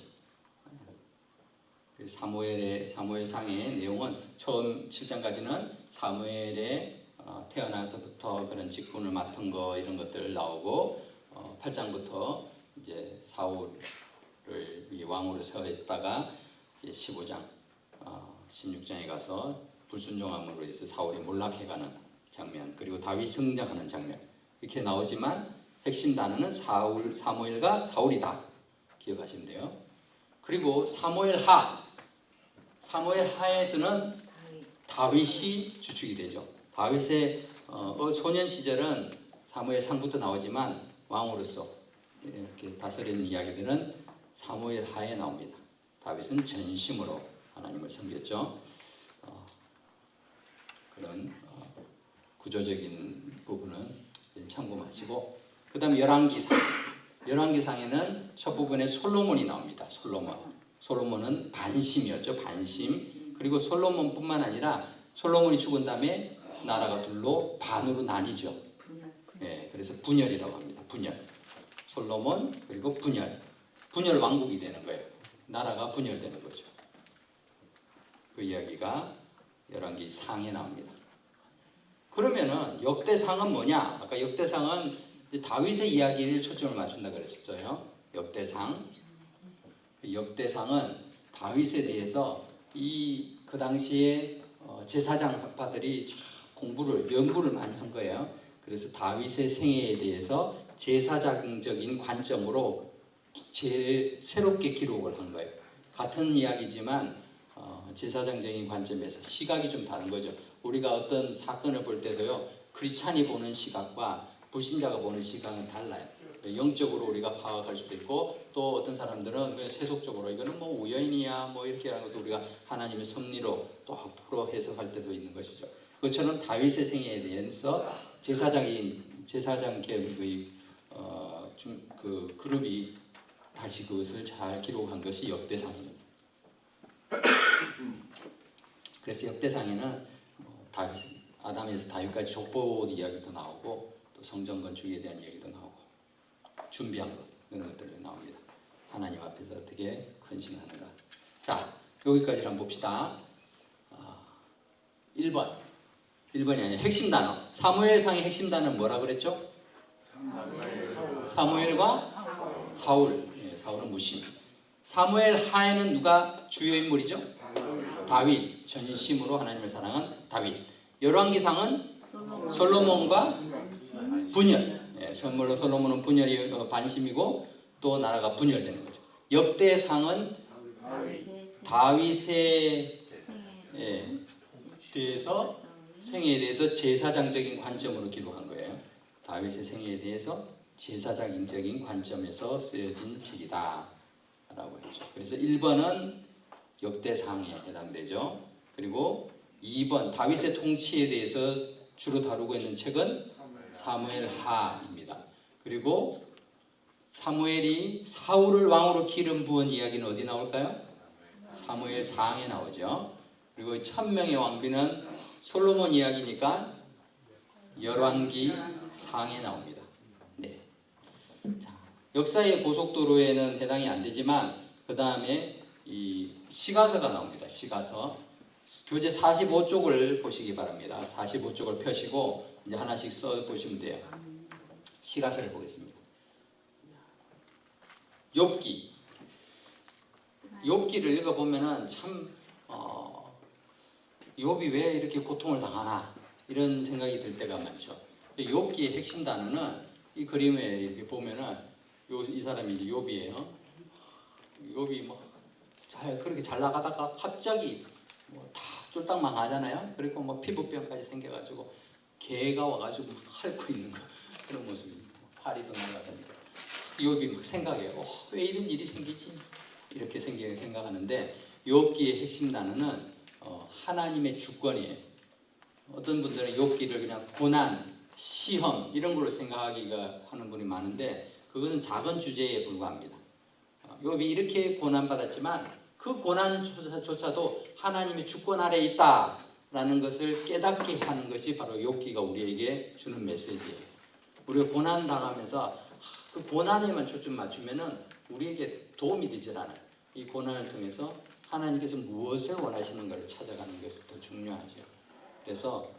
사무엘상의 내용은 처음 7장까지는 사무엘의 태어나서부터 그런 직분을 맡은 거 이런 것들 나오고 8장부터 이제 사울을 왕으로 세웠다가 이제 15장, 16장에 가서 불순종함으로 해서 사울이 몰락해가는 장면, 그리고 다윗 성장하는 장면 이렇게 나오지만 핵심 단어는 사무엘과 사울이다 기억하시면 돼요. 그리고 사무엘하에서는 다윗이 주축이 되죠. 다윗의 소년 시절은 사무엘상부터 나오지만 왕으로서 이렇게 다스리는 이야기들은 사무엘하에 나옵니다. 다윗은 전심으로 하나님을 섬겼죠. 그런 구조적인 부분은 참고하시고, 그 다음에 열왕기상에는 첫 부분에 솔로몬이 나옵니다. 솔로몬은 반심이었죠. 반심. 그리고 솔로몬뿐만 아니라 솔로몬이 죽은 다음에 나라가 둘로 반으로 나뉘죠. 예, 그래서 분열이라고 합니다. 분열. 솔로몬 그리고 분열 왕국이 되는 거예요. 나라가 분열되는 거죠. 그 이야기가 열왕기상에 나옵니다. 그러면은 역대상은 뭐냐? 아까 역대상은 다윗의 이야기를 초점을 맞춘다 그랬었어요. 역대상은 다윗에 대해서 그 당시에 제사장파들이 연구를 많이 한 거예요. 그래서 다윗의 생애에 대해서 제사장적인 관점으로 새롭게 기록을 한 거예요. 같은 이야기지만 제사장적인 관점에서 시각이 좀 다른 거죠. 우리가 어떤 사건을 볼 때도요, 크리스찬이 보는 시각과 불신자가 보는 시각은 달라요. 영적으로 우리가 파악할 수도 있고, 또 어떤 사람들은 그냥 세속적으로 이거는 뭐 우연이야 뭐 이렇게 하는 것도 우리가 하나님의 섭리로 또 앞으로 해석할 때도 있는 것이죠. 그것처럼 다윗의 생애에 대해서 제사장 계획의 그 그룹이 다시 그것을 잘 기록한 것이 역대상입니다. 그래서 역대상에는 아담에서 다윗까지 족보 이야기도 나오고, 또 성전 건축에 대한 이야기도 나오고, 준비한 것 이런 것들이 나옵니다. 하나님 앞에서 어떻게 헌신하는가. 자, 여기까지 한번 봅시다. 1번이 아니라 핵심 단어. 사무엘상의 핵심 단어는 뭐라 그랬죠? 사무엘과 사울. 예, 사울은 무심. 사무엘하에는 누가 주요 인물이죠? 다윗. 전심으로 하나님을 사랑한 다윗. 열왕기상은 솔로몬과 분열. 예, 솔로몬은 분열이 반심이고 또 나라가 분열되는 거죠. 역대상은 다윗의 생애 대해서 생애에 대해서 제사장적인 관점으로 기록한 거예요. 다윗의 생애에 대해서 제사장적인 관점에서 쓰여진 책이다 라고 했죠. 그래서 1번은 역대상에 해당되죠. 그리고 2번 다윗의 통치에 대해서 주로 다루고 있는 책은 사무엘하입니다. 그리고 사무엘이 사울을 왕으로 기름 부은 이야기는 어디 나올까요? 사무엘상에 나오죠. 그리고 1000명의 왕비는 솔로몬 이야기니까 열왕기상에 나옵니다. 네. 자, 역사의 고속도로에는 해당이 안 되지만 그 다음에 이 시가서가 나옵니다. 시가서 교재 45쪽을 보시기 바랍니다. 45쪽을 펴시고 이제 하나씩 써 보시면 돼요. 시가서를 보겠습니다. 욥기. 욥기를 읽어 보면은 참 욥이 왜 이렇게 고통을 당하나 이런 생각이 들 때가 많죠. 욥기의 핵심 단어는 이 그림에 이렇게 보면은 이 사람이 이제 욥이에요. 욥이 그렇게 잘 나가다가 갑자기 다 쫄딱 망하잖아요. 그리고 피부병까지 생겨가지고 개가 와가지고 핥고 있는 거 그런 모습이 파리도 나가다니까 욥이 생각해요. 왜 이런 일이 생기지? 이렇게 생각하는데 욥기의 핵심 단어는 하나님의 주권이에요. 어떤 분들은 욥기를 그냥 고난, 시험 이런 걸로 생각하기가 하는 분이 많은데 그것은 작은 주제에 불과합니다. 욥이 이렇게 고난받았지만 그 고난조차도 하나님의 주권 아래에 있다라는 것을 깨닫게 하는 것이 바로 욥기가 우리에게 주는 메시지예요. 우리가 고난 당하면서 그 고난에만 초점 맞추면은 우리에게 도움이 되질 않아요. 이 고난을 통해서 하나님께서 무엇을 원하시는가를 찾아가는 것이 더 중요하죠. 그래서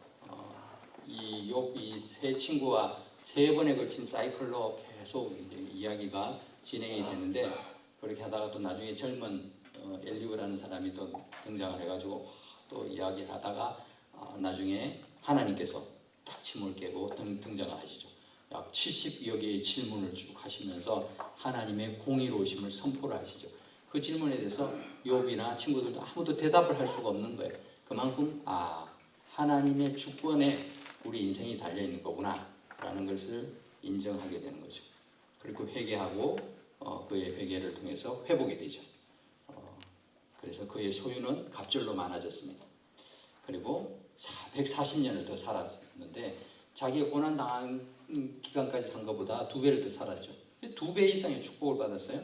이 욥이 세 친구와 3번에 걸친 사이클로 계속 이야기가 진행이 되는데 그렇게 하다가 또 나중에 젊은 엘리후라는 사람이 또 등장을 해가지고 또 이야기를 하다가 나중에 하나님께서 딱 침을 깨고 등장을 하시죠. 약 70여 개의 질문을 쭉 하시면서 하나님의 공의로우심을 선포를 하시죠. 그 질문에 대해서 욥이나 친구들도 아무도 대답을 할 수가 없는 거예요. 그만큼 하나님의 주권에 우리 인생이 달려있는 거구나 라는 것을 인정하게 되는 거죠. 그리고 회개하고 그의 회개를 통해서 회복이 되죠. 그래서 그의 소유는 갑절로 많아졌습니다. 그리고 140년을 더 살았는데 자기가 고난당한 기간까지 산 것보다 2배를 더 살았죠. 2배 이상의 축복을 받았어요.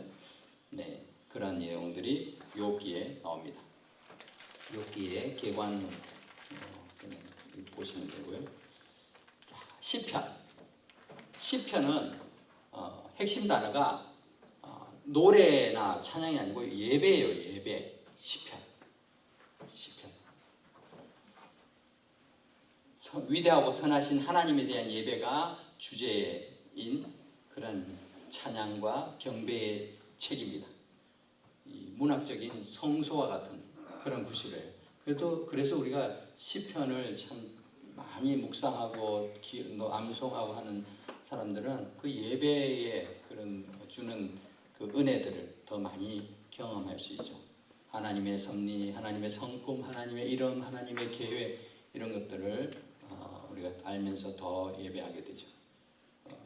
네, 그러한 내용들이 욥기에 나옵니다. 욥기의 계관 보시면 되고요. 자, 시편은 핵심 단어가 노래나 찬양이 아니고 예배예요. 예배. 시편. 위대하고 선하신 하나님에 대한 예배가 주제인 그런 찬양과 경배의 책입니다. 이 문학적인 성소와 같은 그런 구실이에요. 그래서 우리가 시편을 참 많이 묵상하고 암송하고 하는 사람들은 그 예배에 그런 주는 그 은혜들을 더 많이 경험할 수 있죠. 하나님의 섭리, 하나님의 성품, 하나님의 이름, 하나님의 계획 이런 것들을 우리가 알면서 더 예배하게 되죠.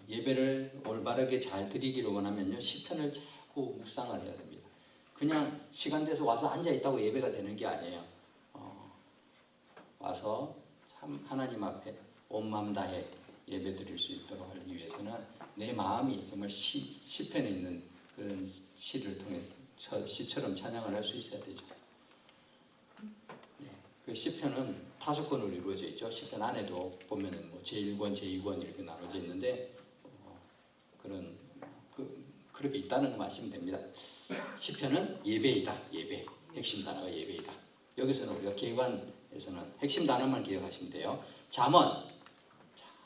예배를 올바르게 잘 드리기를 원하면요 시편을 자꾸 묵상을 해야 됩니다. 그냥 시간 돼서 와서 앉아 있다고 예배가 되는 게 아니에요. 와서 참 하나님 앞에 온 마음 다해 예배 드릴 수 있도록 하기 위해서는 내 마음이 정말 시편에 있는 그런 시를 통해서 시처럼 찬양을 할 수 있어야 되죠. 네, 그 시편은 5권으로 이루어져 있죠. 시편 안에도 보면은 제1권, 제2권 이렇게 나눠져 있는데 그렇게 있다는 것만 아시면 됩니다. 시편은 예배이다. 예배. 핵심 단어가 예배이다. 여기서는 우리가 계관에서는 핵심 단어만 기억하시면 돼요.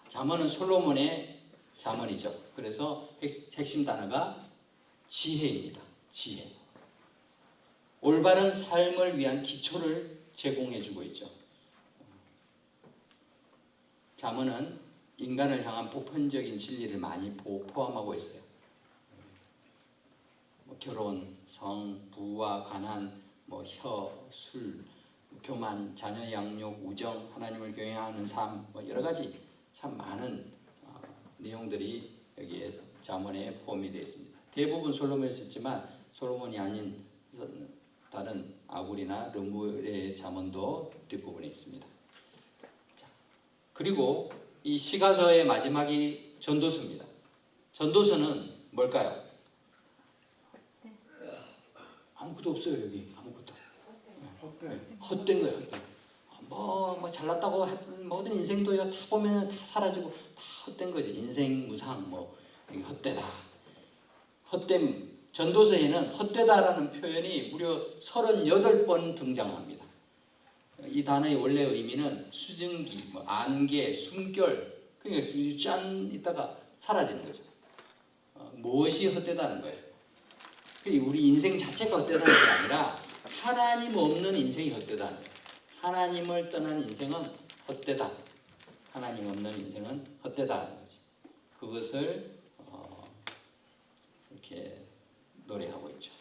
잠언은 솔로몬의 잠언이죠. 그래서 핵심 단어가 지혜입니다. 지혜. 올바른 삶을 위한 기초를 제공해주고 있죠. 잠언은 인간을 향한 보편적인 진리를 많이 포함하고 있어요. 뭐 결혼, 성, 부와 관한, 뭐 혀, 술, 교만, 자녀 양육, 우정, 하나님을 경외하는 삶, 뭐 여러 가지 참 많은 내용들이 여기에 잠언에 포함이 되어 있습니다. 대부분 솔로몬이 썼지만 솔로몬이 아닌 다른 아굴이나 르무엘의 잠언도 뒷부분에 있습니다. 자, 그리고 이 시가서의 마지막이 전도서입니다. 전도서는 뭘까요? 아무것도 없어요. 여기 아무것도. 헛된 거예요. 헛된. 뭐 잘났다고 했던 모든 인생도요, 다 보면은 다 사라지고 다 헛된 거죠. 인생 무상, 뭐 이게 헛되다. 헛됨. 전도서에는 헛되다라는 표현이 무려 38번 등장합니다. 이 단어의 원래 의미는 수증기, 뭐 안개, 숨결, 그러니까 짠 있다가 사라지는 거죠. 무엇이 헛되다는 거예요. 우리 인생 자체가 헛되다는 게 아니라 하나님 없는 인생이 헛되다는 거예요. 하나님을 떠난 인생은 헛되다. 하나님 없는 인생은 헛되다는 거죠. 그것을 이렇게 노래하고 있죠.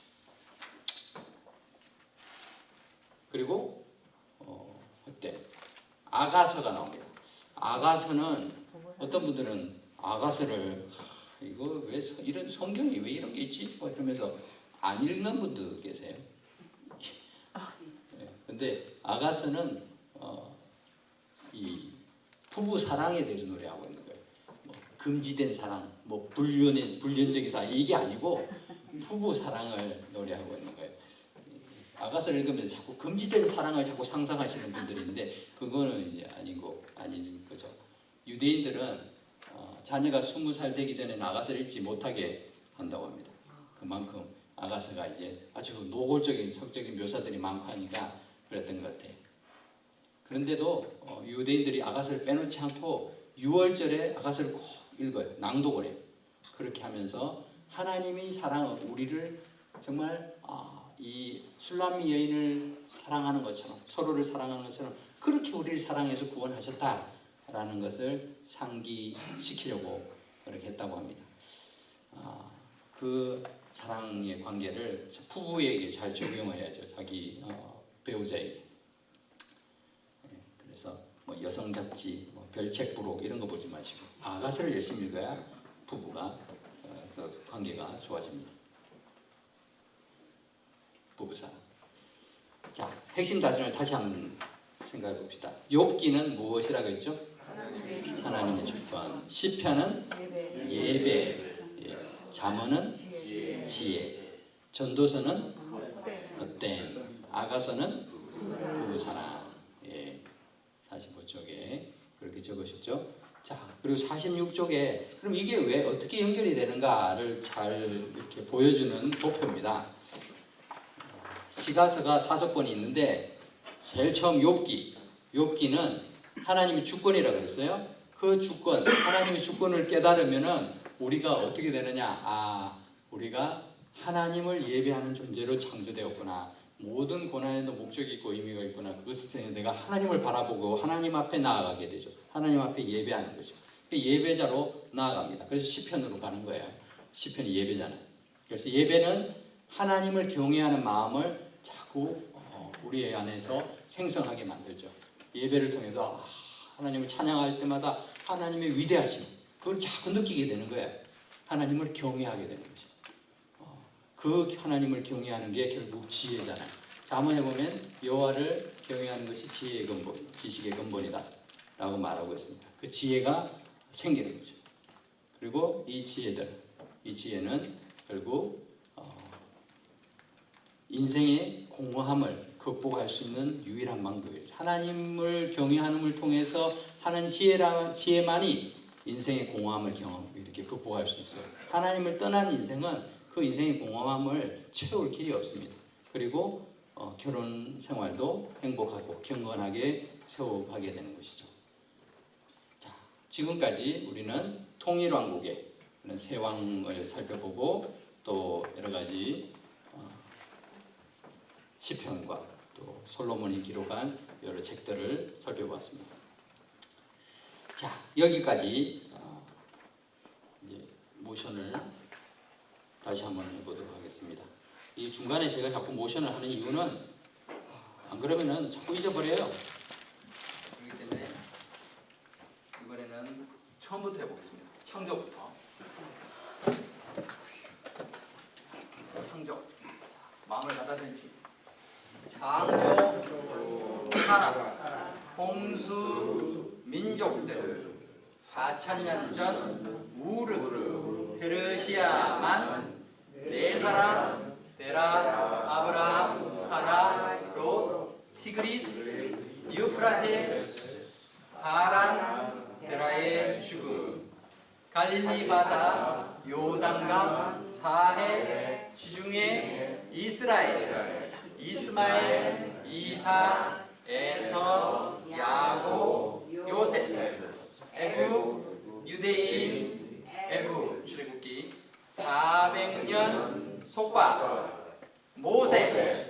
그리고 헛됨. 아가서가 나옵니다. 아가서는 어떤 분들은 아가서를 이거 왜 이런 성경이 왜 이런 게 있지? 뭐 이러면서 안 읽는 분도 계세요. 근데 아가서는 이 부부 사랑에 대해서 노래하고 있는 거예요. 뭐 금지된 사랑, 뭐 불륜적인 사랑 이게 아니고 부부 사랑을 노래하고 있는 거예요. 아가서를 읽으면서 자꾸 금지된 사랑을 자꾸 상상하시는 분들이 있는데 그거는 이제 아닌 거죠. 유대인들은 자녀가 20살 되기 전에는 아가서를 읽지 못하게 한다고 합니다. 그만큼 아가서가 이제 아주 노골적인 성적인 묘사들이 많고 하니까 그랬던 것 같아요. 그런데도 유대인들이 아가서를 빼놓지 않고 6월절에 아가서를 꼭 읽어요. 낭독을 해요. 그렇게 하면서 하나님이 우리를 정말 이 술람미 여인을 사랑하는 것처럼 서로를 사랑하는 것처럼 그렇게 우리를 사랑해서 구원하셨다라는 것을 상기시키려고 그렇게 했다고 합니다. 그 사랑의 관계를 부부에게 잘 적용해야죠. 자기 배우자에게. 그래서 뭐 여성 잡지, 뭐 별책 부록 이런 거 보지 마시고 아가서를 열심히 읽어야 부부가 그 관계가 좋아집니다. 부부사랑. 자, 핵심 다짐을 다시 한번 생각해 봅시다. 욥기는 무엇이라고 했죠? 하나님의 주권. 시편은 예배. 잠언은 지혜. 전도서는 헛됨. 아가서는 부부사랑. 45쪽에 그렇게 적으셨죠? 자, 그리고 46쪽에 그럼 이게 왜 어떻게 연결이 되는가를 잘 이렇게 보여주는 도표입니다. 시가서가 5권이 있는데 제일 처음 욥기는 하나님의 주권이라고 그랬어요. 그 주권, 하나님의 주권을 깨달으면은 우리가 어떻게 되느냐? 우리가 하나님을 예배하는 존재로 창조되었구나. 모든 고난에도 목적이 있고 의미가 있구나. 그것을 통해 내가 하나님을 바라보고 하나님 앞에 나아가게 되죠. 하나님 앞에 예배하는 것이죠. 예배자로 나아갑니다. 그래서 시편으로 가는 거예요. 시편이 예배잖아요. 그래서 예배는 하나님을 경외하는 마음을 자꾸 우리 안에서 생성하게 만들죠. 예배를 통해서 하나님을 찬양할 때마다 하나님의 위대하심 그걸 자꾸 느끼게 되는 거예요. 하나님을 경외하게 되는 거죠. 그 하나님을 경외하는 게 결국 지혜잖아요. 잠언에 보면 여호와를 경외하는 것이 지혜의 근본, 지식의 근본이다 라고 말하고 있습니다. 그 지혜가 생기는 거죠. 그리고 이 지혜는 결국 인생의 공허함을 극복할 수 있는 유일한 방법이에요. 하나님을 경외하는 통해서 하는 지혜만이 인생의 공허함을 이렇게 극복할 수 있어요. 하나님을 떠난 인생은 그 인생의 공허함을 채울 길이 없습니다. 그리고 결혼 생활도 행복하고 경건하게 세워가게 되는 것이죠. 자, 지금까지 우리는 통일왕국의 세 왕을 살펴보고 또 여러 가지 시편과 또 솔로몬이 기록한 여러 책들을 살펴봤습니다. 자, 여기까지 모션을 다시 한번 해보도록 하겠습니다. 이 중간에 제가 자꾸 모션을 하는 이유는 안 그러면은 자꾸 잊어버려요. 그렇기 때문에 이번에는 처음부터 해보겠습니다. 창조부터. 창조. 마음을 갖다 대십시오. 창조, 타락, 홍수, 민족들, 4,000년 전 우르, 페르시아만, 네 사람, 데라, 아브라함, 사라, 롯, 티그리스, 유프라테스, 하란, 데라의 죽음, 갈릴리 바다, 요단강, 사해, 지중해, 이스라엘, 이스마엘, 이사, 에서, 야곱, 요셉, 애굽, 유대인, 애굽, 출애굽기 400년 속박, 모세,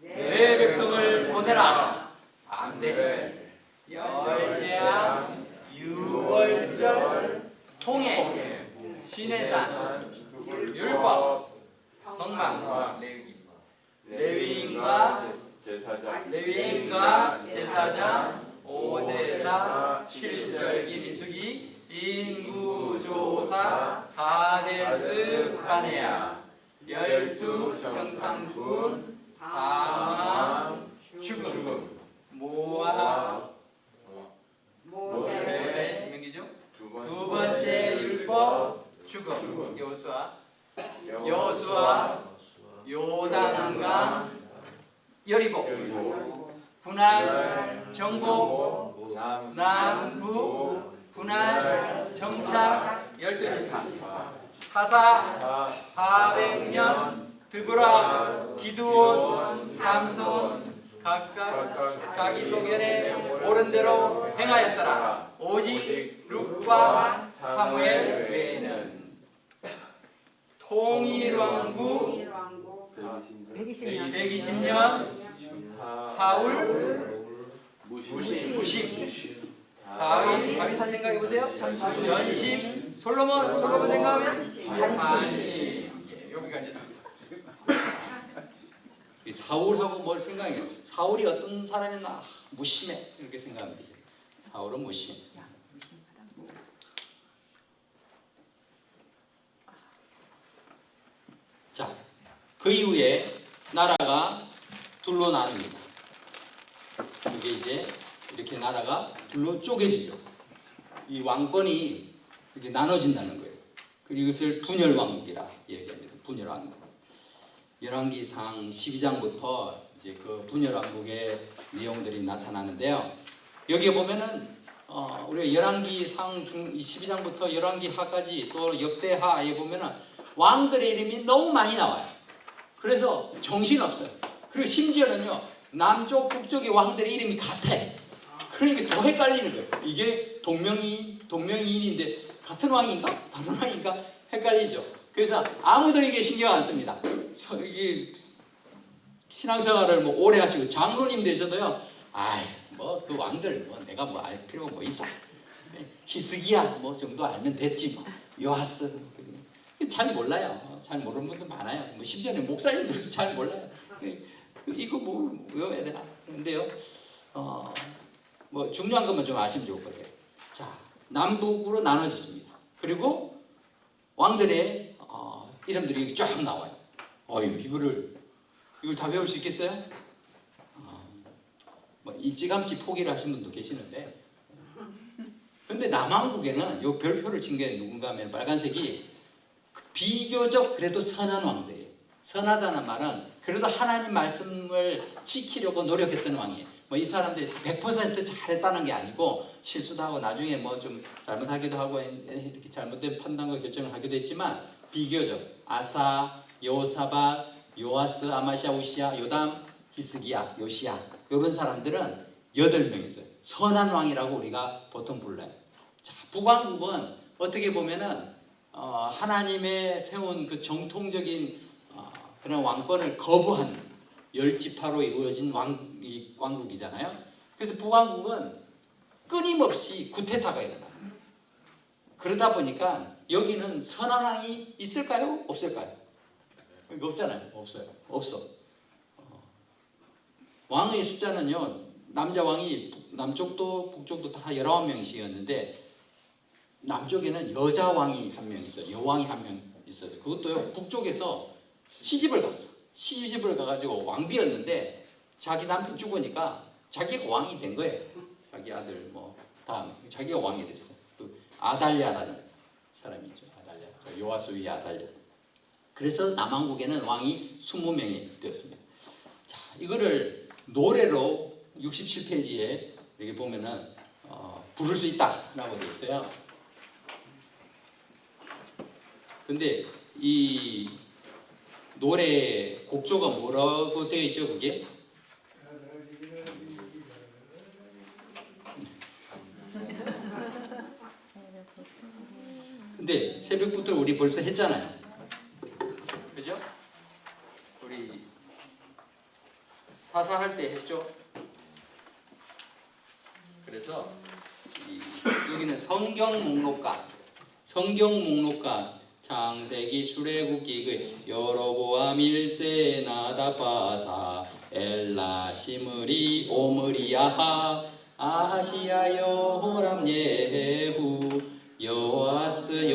내 백성을 보내라. 안 돼. 열제한, 유월절, 통해, 시내산, 율법, 성막, 레위인과 제사장, 오제사, 칠절기, 민수기, 인구조사, 가데스, 바네아, 12 정탐꾼, 방황, 죽음, 모압, 모세, 신명기죠. 두 번째 율법, 죽음, 여수아, 요단강, 여리고, 분할, 정복, 남부, 분할, 정착, 12지파, 사사, 400년, 드보라, 기드온, 삼손, 각각 자기 소견에 옳은 대로 행하였더라. 오직 룻과 사무엘 외에는. 통일왕국 120년, 사울 무심, 다윗 생각해 보세요. 전심, 솔로몬 생각하면 반심. 여기까지. 이 사울하고 뭘 생각해요? 사울이 어떤 사람이나 무심해 이렇게 생각하면 되죠. 사울은 무심. 자, 그 이후에 나라가 둘로 나눕니다. 이게 이제 이렇게 나라가 둘로 쪼개지죠. 이 왕권이 이렇게 나눠진다는 거예요. 그리고 이것을 분열왕국이라 얘기합니다. 분열왕국. 열왕기상 12장부터 이제 그 분열왕국의 내용들이 나타나는데요. 여기에 보면은 우리가 열왕기상 12장부터 열왕기하까지 또 역대하에 보면은 왕들의 이름이 너무 많이 나와요. 그래서 정신없어요. 그리고 심지어는요, 남쪽 북쪽의 왕들의 이름이 같아요. 그러니까 더 헷갈리는 거예요. 이게 동명이인인데 같은 왕인가? 다른 왕인가? 헷갈리죠. 그래서 아무도 이게 신경 안 씁니다. 이게 신앙생활을 뭐 오래 하시고 장로님 되셔도요, 뭐 그 왕들 뭐 내가 뭐 알 필요가 뭐 있어? 히스기야 뭐 정도 알면 됐지 뭐. 요아스 잘 몰라요. 잘 모르는 분들 많아요. 뭐 심지어 목사님들도 잘 몰라요. 이거 뭐 외워야 되나? 그런데요, 뭐 중요한 것만 좀 아시면 좋을 거예요. 자, 남북으로 나눠졌습니다. 그리고 왕들의 이름들이 쫙 나와요. 이걸 다 배울 수 있겠어요? 뭐 일찌감치 포기를 하신 분도 계시는데, 근데 남왕국에는 요 별표를 친 게 누군가 하면 빨간색이 비교적 그래도 선한 왕들이에요. 선하다는 말은 그래도 하나님 말씀을 지키려고 노력했던 왕이에요. 뭐 이 사람들이 100% 잘했다는 게 아니고 실수도 하고 나중에 뭐 좀 잘못하기도 하고 이렇게 잘못된 판단과 결정을 하기도 했지만 비교적 아사, 여호사밧, 요아스, 아마시아, 우시야, 요담, 히스기야, 요시야 이런 사람들은 8명 있어요. 선한 왕이라고 우리가 보통 불러요. 자, 북왕국은 어떻게 보면은 하나님의 세운 그 정통적인 그런 왕권을 거부한 10지파로 이루어진 왕국이잖아요. 그래서 북왕국은 끊임없이 구테타가 일어나요. 그러다 보니까 여기는 선한 왕이 있을까요? 없을까요? 이거 없잖아요. 없어요. 없어. 왕의 숫자는요. 남자 왕이 남쪽도 북쪽도 다 19명씩이었는데 남쪽에는 여자 왕이 한 명 있어요. 여왕이 한 명 있어요. 그것도요. 북쪽에서 시집을 갔어. 시집을 가가지고 왕비였는데 자기 남편 죽으니까 자기가 왕이 된 거예요. 자기 아들 뭐 다음 자기가 왕이 됐어. 또 아달랴라는 사람이 있죠. 아달랴. 요아스 위에 아달랴. 그래서 남왕국에는 왕이 20명이 되었습니다. 자, 이거를 노래로 67페이지에 여기 보면은 부를 수 있다라고 되어 있어요. 근데 이 노래 곡조가 뭐라고 되어 있죠? 그게 근데 새벽부터 우리 벌써 했잖아요. 그죠? 우리 사사할 때 했죠? 그래서 여기는 성경 목록가 창세기 출애굽기 그 여로보암 1세 나다바사 엘라 시므리 오므리 아합 아하시야 여호람 예후 여호아스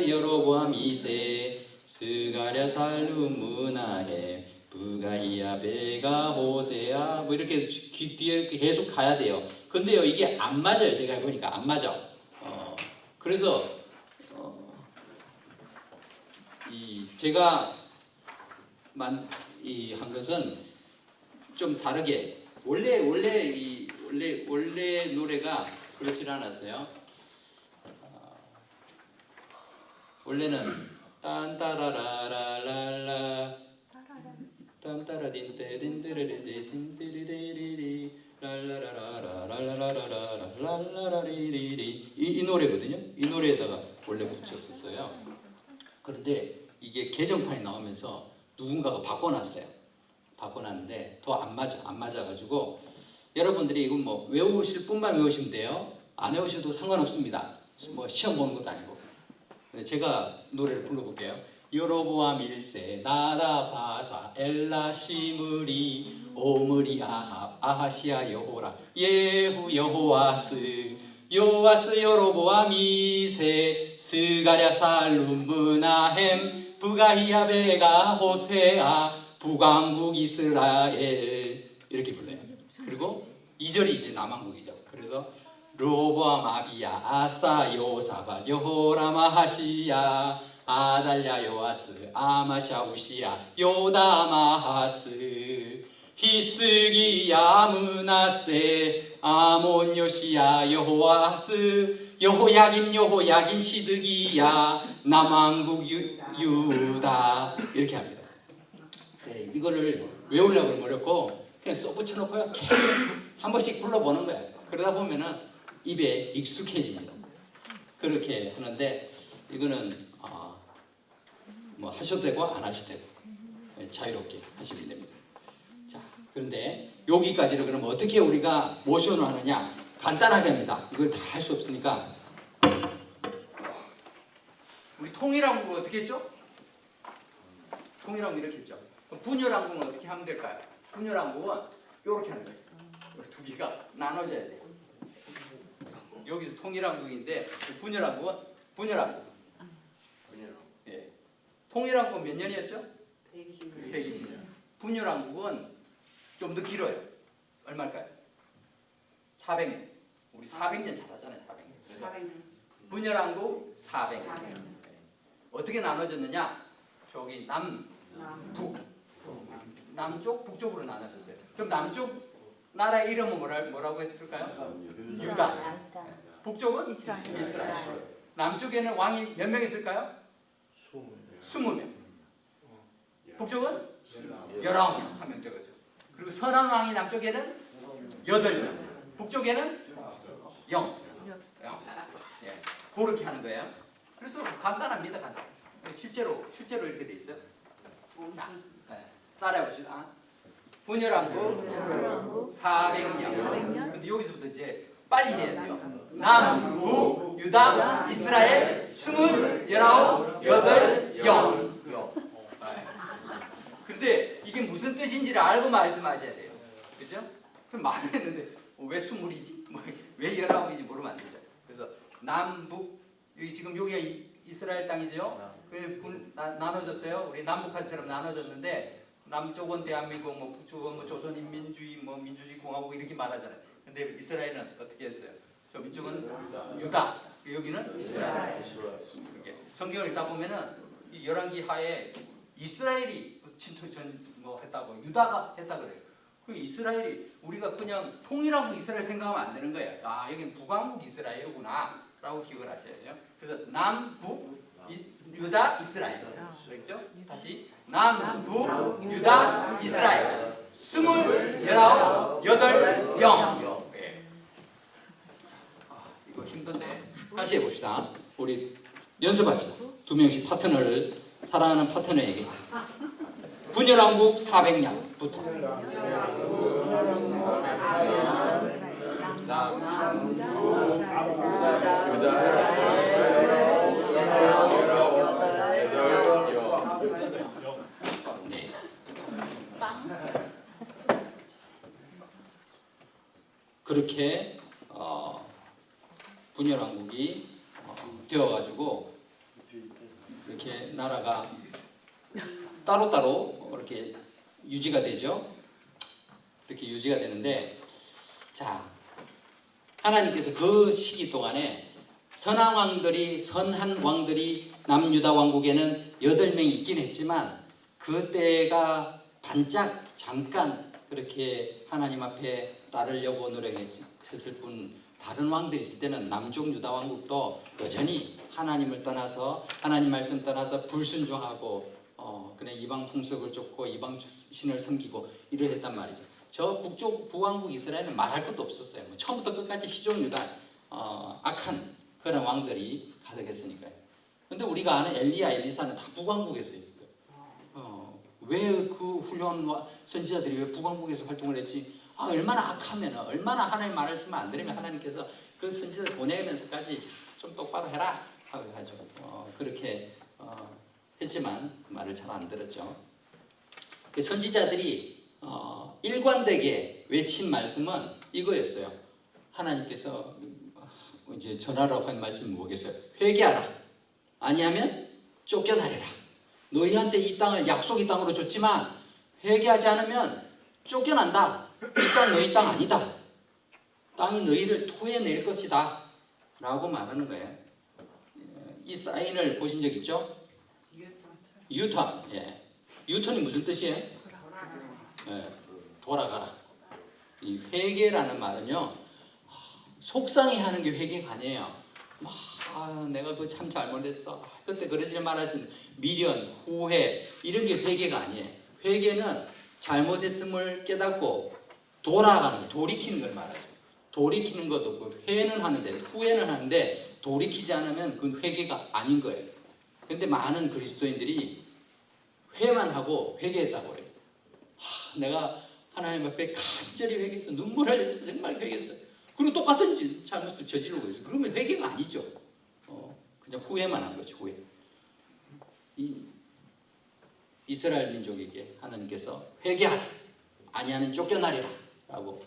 여로보암 2세 스가랴 살룸 문하햄 부가이야 베가 호세아 뭐 이렇게 뒤에 이렇게 계속 가야 돼요. 근데요 이게 안 맞아요. 제가 해보니까 안 맞아. 그래서 이 제가 한 것은 좀 다르게 원래 노래가 그렇지 않았어요. 원래는 딴따라라라라라 딴따라딘떼딘떼레레딘떼레레리 랄라라라라라라라라라라리리 이 노래거든요. 이 노래에다가 원래 붙였었어요. 그런데 이게 개정판이 나오면서 누군가가 바꿔놨어요. 바꿔놨는데 더 안 맞아가지고 여러분들이 이건 뭐 외우실 뿐만 외우시면 돼요. 안 외우셔도 상관없습니다. 뭐 시험 보는 것도 아니고. 제가 노래를 불러볼게요. 여로보암 1세 나다바사 엘라 시므리 오므리 아합 아하시야 여호라 예후 여호아스 여로보암 2세 스가랴 살룸 문하햄 부가히야 베가 호세아 북왕국 이스라엘 이렇게 불러요. 그리고 2절이 이제 남왕국이죠. 그래서 로보암 아비야 아사 요사밧 여호람 아하시야 아달랴 요아스 아마샤 우시야 요담 아하스 히스기야 므낫세 아몬 요시야 여호아스 여호야긴 시드기야 남왕국 유다 이렇게 합니다. 그래, 이거를 외우려고 그러면 어렵고 그냥 써붙여놓고요 계속 한 번씩 불러보는 거야. 그러다 보면은 입에 익숙해집니다. 그렇게 하는데 이거는 뭐 하셔도 되고 안 하셔도 되고 자유롭게 하시면 됩니다. 자, 그런데 여기까지를 그럼 어떻게 우리가 모션을 하느냐? 간단하게 합니다. 이걸 다 할 수 없으니까 우리 통일왕국은 어떻게 했죠? 통일왕국 이렇게 했죠. 그럼 분열왕국은 어떻게 하면 될까요? 분열왕국은 이렇게 하는 거예요. 두 개가 나눠져야 돼요. 여기서 통일왕국인데 분열왕국은 예. 통일왕국은 몇 년이었죠? 120년. 분열왕국은 좀 더 길어요. 얼마일까요? 400년. 우리 400년 잘하잖아요. 400년. 그래서 분열왕국 400년. 어떻게 나눠졌느냐? 저기 남쪽, 북쪽으로 나눠졌어요. 그럼 남쪽 나라의 이름은 뭐라고 했을까요? 유다. 북쪽은 이스라엘. 남쪽에는 왕이 몇 명 있을까요? 20명. 북쪽은 19명. 한 명 적어줘. 그리고 선한 왕이 남쪽에는 8명. 북쪽에는 0. 예. 그렇게 하는 거예요. 그래서 간단합니다. 간단. 실제로 이렇게 돼 있어요. 자, 따라해 봅시다. 분열왕국 400년. 근데 여기서부터 이제 빨리 해야 돼요. 남, 북, 유다, 이스라엘, 20, 19, 8, 0. 무슨 뜻인지를 알고 말씀하셔야 돼요. 그죠? 그럼 말을 했는데 왜 20이지? 왜 19이지 모르면 안 되죠. 그래서 남북 여기 지금 여기가 이스라엘 땅이죠. 나눠졌어요. 우리 남북한처럼 나눠졌는데 남쪽은 대한민국, 뭐 북쪽은 뭐 조선인민주의, 뭐 민주주의 공화국 이렇게 말하잖아요. 근데 이스라엘은 어떻게 했어요? 저 위쪽은 유다, 여기는 이스라엘. 이렇게 성경을 읽다 보면은 이 열왕기 하에 이스라엘이 침투 뭐 했다고 유다가 했다 그래요. 그 이스라엘이 우리가 그냥 통일하고 이스라엘 생각하면 안 되는 거예요. 아 여기는 북왕국 이스라엘이구나라고 기억을 하셔야 돼요. 그래서 남북 유다 이스라엘. 그렇죠? 다시 남북 유다 이스라엘 29, 8, 0. 예. 이거 힘든데 다시 해봅시다. 우리 연습합시다. 2명씩 파트너를 사랑하는 파트너에게 분열왕국 400년부터 네. 그렇게 분열왕국이 되어가지고 이렇게 나라가 따로따로 이렇게 유지가 되죠. 그렇게 유지가 되는데, 자 하나님께서 그 시기 동안에 선한 왕들이 남유다 왕국에는 8명이 있긴 했지만 그때가 반짝 잠깐 그렇게 하나님 앞에 따르려고 노력했을 뿐, 다른 왕들이 있을 때는 남쪽 유다 왕국도 여전히 하나님을 떠나서 하나님 말씀 떠나서 불순종하고 그냥 이방 풍속을 쫓고 이방 신을 섬기고 이러했단 말이죠. 저 북쪽 부왕국 이스라엘은 말할 것도 없었어요. 뭐 처음부터 끝까지 시종 유다 악한 그런 왕들이 가득했으니까요. 근데 우리가 아는 엘리야 엘리사는 다 북왕국에서 있어요. 왜 그 훌륭한 선지자들이 왜 북왕국에서 활동을 했지? 얼마나 악하면, 얼마나 하나님 말을 쓰면 안 들으면 하나님께서 그 선지자들 보내면서까지 좀 똑바로 해라 하고 가지고 그렇게 했지만 말을 잘 안 들었죠. 그 선지자들이 일관되게 외친 말씀은 이거였어요. 하나님께서 이제 전하라고 한 말씀은 뭐겠어요? 회개하라. 아니하면 쫓겨나리라. 너희한테 이 땅을 약속의 땅으로 줬지만 회개하지 않으면 쫓겨난다. 이 땅 너희 땅 아니다. 땅이 너희를 토해낼 것이다 라고 말하는 거예요. 이 사인을 보신 적 있죠? 유턴. 예. 유턴이 무슨 뜻이에요? 예. 돌아가라. 이 회개라는 말은요, 속상해하는 게 회개가 아니에요. 내가 그거 참 잘못했어. 그때 그러지 말하신 미련, 후회 이런 게 회개가 아니에요. 회개는 잘못했음을 깨닫고 돌아가는, 돌이키는 걸 말하죠. 돌이키는 것도 없고 회는 하는데, 후회는 하는데 돌이키지 않으면 그건 회개가 아닌 거예요. 근데 많은 그리스도인들이 회만 하고 회개했다고 그래요. 내가 하나님 앞에 간절히 회개해서 눈물 흘려서 정말 회개했어요. 그리고 똑같은 잘못을 저지르고 있어요. 그러면 회개가 아니죠. 그냥 후회만 한 거죠. 후회. 이스라엘 민족에게 하나님께서 회개하라, 아니하면 쫓겨나리라 라고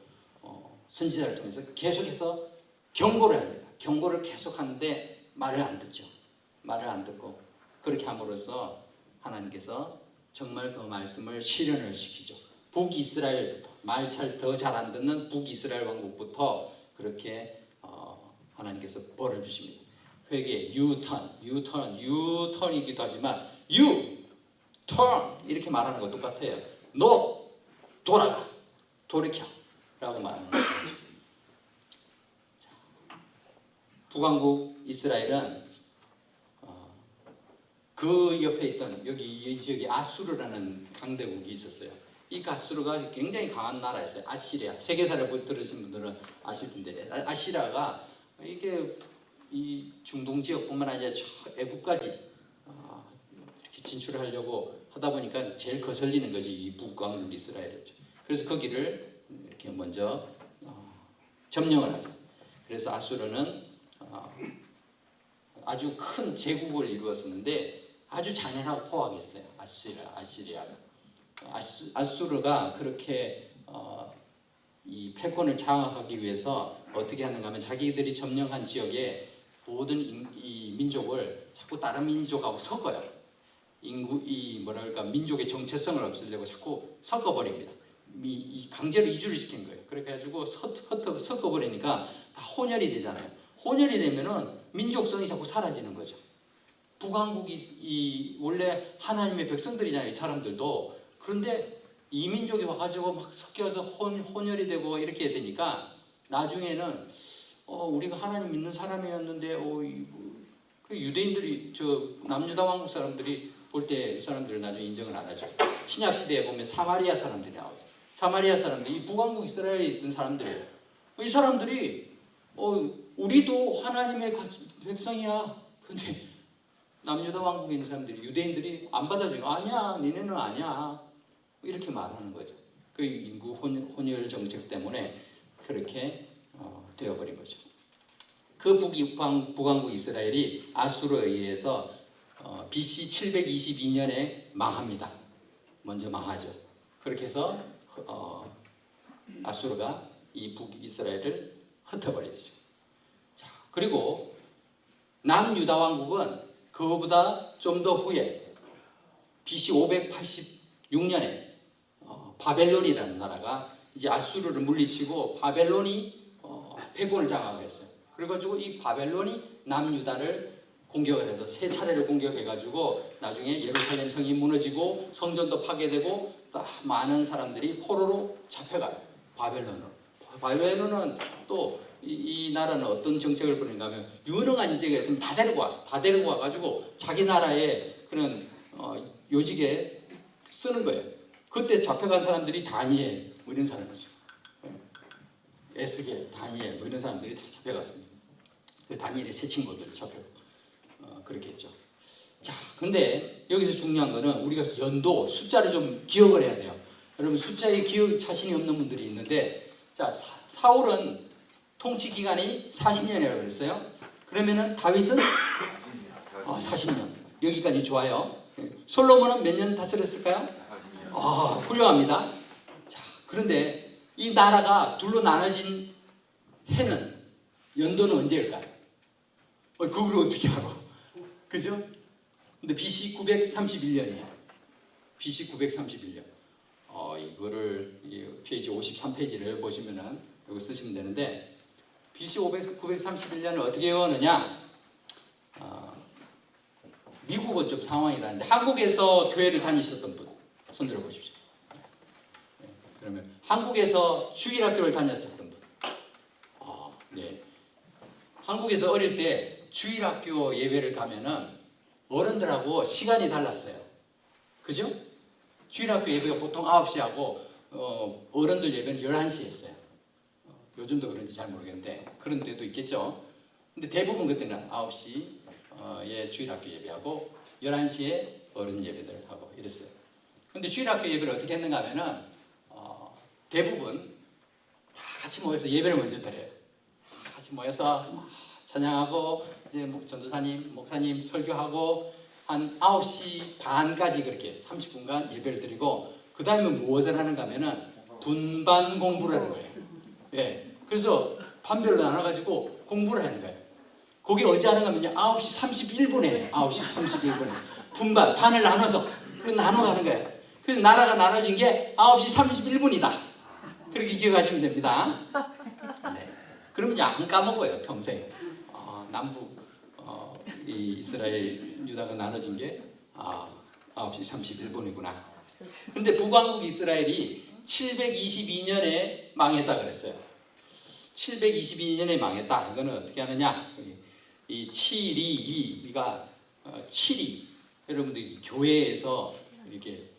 선지자를 통해서 계속해서 경고를 합니다. 경고를 계속하는데 말을 안 듣죠. 말을 안 듣고 그렇게 함으로써 하나님께서 정말 그 말씀을 실현을 시키죠. 북이스라엘부터, 말 더 잘 안 듣는 북이스라엘 왕국부터 그렇게 하나님께서 벌을 주십니다. 회개, 유턴이기도 하지만 턴 이렇게 말하는 거 똑같아요. 너 돌아가, 돌이켜 라고 말하는 거죠. 북왕국 이스라엘은 그 옆에 있던 여기 아수르라는 강대국이 있었어요. 이 아수르가 굉장히 강한 나라였어요. 아시리아. 세계사를 들으신 분들은 아실 텐데, 아시리아가 이게 이 중동 지역뿐만 아니라 저 애국까지 이렇게 진출하려고 하다 보니까 제일 거슬리는 것이 이 북왕국 이스라엘이었죠. 그래서 거기를 이렇게 먼저 점령을 하죠. 그래서 아수르는 아주 큰 제국을 이루었었는데 아주 잔인하고 포악했어요. 아시리아가. 아수르가 그렇게 이 패권을 장악하기 위해서 어떻게 하는가 하면 자기들이 점령한 지역에 모든 이 민족을 자꾸 다른 민족하고 섞어요. 이 뭐랄까 민족의 정체성을 없애려고 자꾸 섞어버립니다. 이 강제로 이주를 시킨 거예요. 그렇게 해가지고 섞어버리니까 다 혼혈이 되잖아요. 혼혈이 되면은 민족성이 자꾸 사라지는 거죠. 북왕국이 원래 하나님의 백성들이잖아요. 이 사람들도. 그런데 이민족이 와가지고 막 섞여서 혼혈이 되고 이렇게 되니까 나중에는 우리가 하나님 믿는 사람이었는데 그 유대인들이 저 남유다 왕국 사람들이 볼 때 이 사람들을 나중에 인정을 안 하죠. 신약 시대에 보면 사마리아 사람들이 나오죠. 사마리아 사람들이 이 북왕국 이스라엘에 있던 사람들이에요. 이 사람들이 우리도 하나님의 백성이야. 근데 남유다 왕국에 있는 사람들이 유대인들이 안 받아주고 아니야, 니네는 아니야. 이렇게 말하는 거죠. 그 인구 혼혈 정책 때문에 그렇게 되어버린 거죠. 그 북왕국 이스라엘이 아수르에 의해서 BC 722년에 망합니다. 먼저 망하죠. 그렇게 해서 아수르가 이 북이스라엘을 흩어버리죠. 자, 그리고 남유다 왕국은 그거보다 좀 더 후에 BC 586년에 바벨론이라는 나라가 이제 아수르를 물리치고 바벨론이 패권을 장악했어요. 그래가지고 이 바벨론이 남유다를 공격을 해서 세 차례를 공격해가지고 나중에 예루살렘 성이 무너지고 성전도 파괴되고 많은 사람들이 포로로 잡혀가요. 바벨론으로. 바벨론은 또 이 나라는 어떤 정책을 부리는가 하면 유능한 인재가 있으면 다 데리고 와가지고 자기 나라의 그런 요직에 쓰는 거예요. 그때 잡혀간 사람들이 다니엘 뭐 이런 사람이죠. 에스겔, 다니엘 뭐 이런 사람들이 다 잡혀갔습니다. 그 다니엘의 세 친구들 잡혀 그렇게 했죠. 자, 근데 여기서 중요한 거는 우리가 연도 숫자를 좀 기억을 해야 돼요. 여러분 숫자에 기억 자신이 없는 분들이 있는데, 자 사울은 통치 기간이 40년이라고 그랬어요. 그러면은 다윗은 40년. 여기까지 좋아요. 솔로몬은 몇 년 다스렸을까요? 훌륭합니다. 자, 그런데 이 나라가 둘로 나눠진 해는 연도는 언제일까요? 그걸 어떻게 알아? 그죠? 근데 BC 931년이에요. BC 931년. 이거를 페이지 53페이지를 보시면은 이거 쓰시면 되는데, BC 931년을 어떻게 외우느냐? 미국은 좀 상황이 다른데 한국에서 교회를 다니셨던 분 손들어 보십시오. 네, 그러면 한국에서 주일학교를 다녔었던 분. 네. 한국에서 어릴 때 주일학교 예배를 가면은 어른들하고 시간이 달랐어요. 그죠? 주일학교 예배가 보통 9시 하고 어른들 예배는 11시에 했어요. 요즘도 그런지 잘 모르겠는데 그런 데도 있겠죠. 근데 대부분 그때는 9시에 주일학교 예배하고 11시에 어른 예배들 하고 이랬어요. 근데 주일학교 예배를 어떻게 했는가 하면은 대부분 다 같이 모여서 예배를 먼저 드려요. 다 같이 모여서 찬양하고 이제 전도사님, 목사님 설교하고 한 9시 반까지 그렇게 30분간 예배를 드리고, 그 다음에 무엇을 하는가 하면은 분반 공부를 하는 거예요. 예. 그래서 반별로 나눠가지고 공부를 하는 거예요. 그게 언제 하는가 하면요, 9시 31분에 해요. 9시 31분에. 반을 나눠서, 그리고 나눠가는 거예요. 그래서 나라가 나눠진 게 9시 31분이다. 그렇게 기억하시면 됩니다. 네. 그러면 안 까먹어요, 평생. 남북 이 이스라엘 유다가 나눠진 게 9시 31분이구나. 근데 북왕국 이스라엘이 722년에 망했다 그랬어요. 722년에 망했다. 이거는 어떻게 하느냐? 이 722가 7이 여러분들이 교회에서 이렇게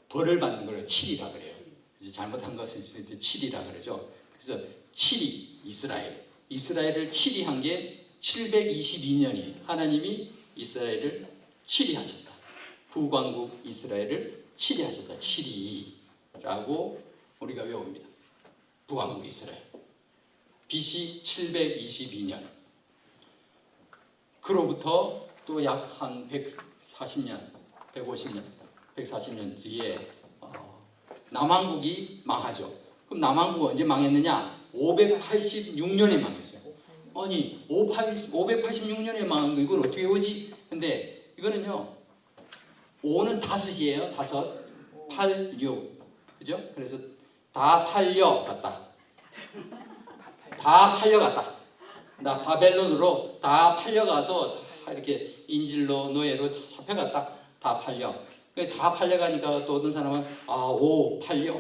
벌을 받는 걸 7이라 그래요. 이제 잘못한 것을 7이라 그러죠. 그래서 7이 이스라엘을 7이 한 게 722년이 하나님이 이스라엘을 7이 하셨다. 북왕국 이스라엘을 7이 하셨다. 7이라고 우리가 외웁니다. 북왕국 이스라엘. BC 722년. 그로부터 또 약 한 140년, 150년, 140년 뒤에 남왕국이 망하죠. 그럼 남왕국은 언제 망했느냐? 586년에 망했어요. 아니 586년에 망한 거 이걸 어떻게 오지? 근데 이거는요 5는 다섯이에요. 다섯 8, 6 그죠? 그래서 다 팔려갔다. 다 팔려갔다. 나 바벨론으로 다 팔려가서 다 이렇게 인질로 노예로 다 잡혀갔다. 다 팔려. 다 팔려가니까 또 어떤 사람은 오 팔려,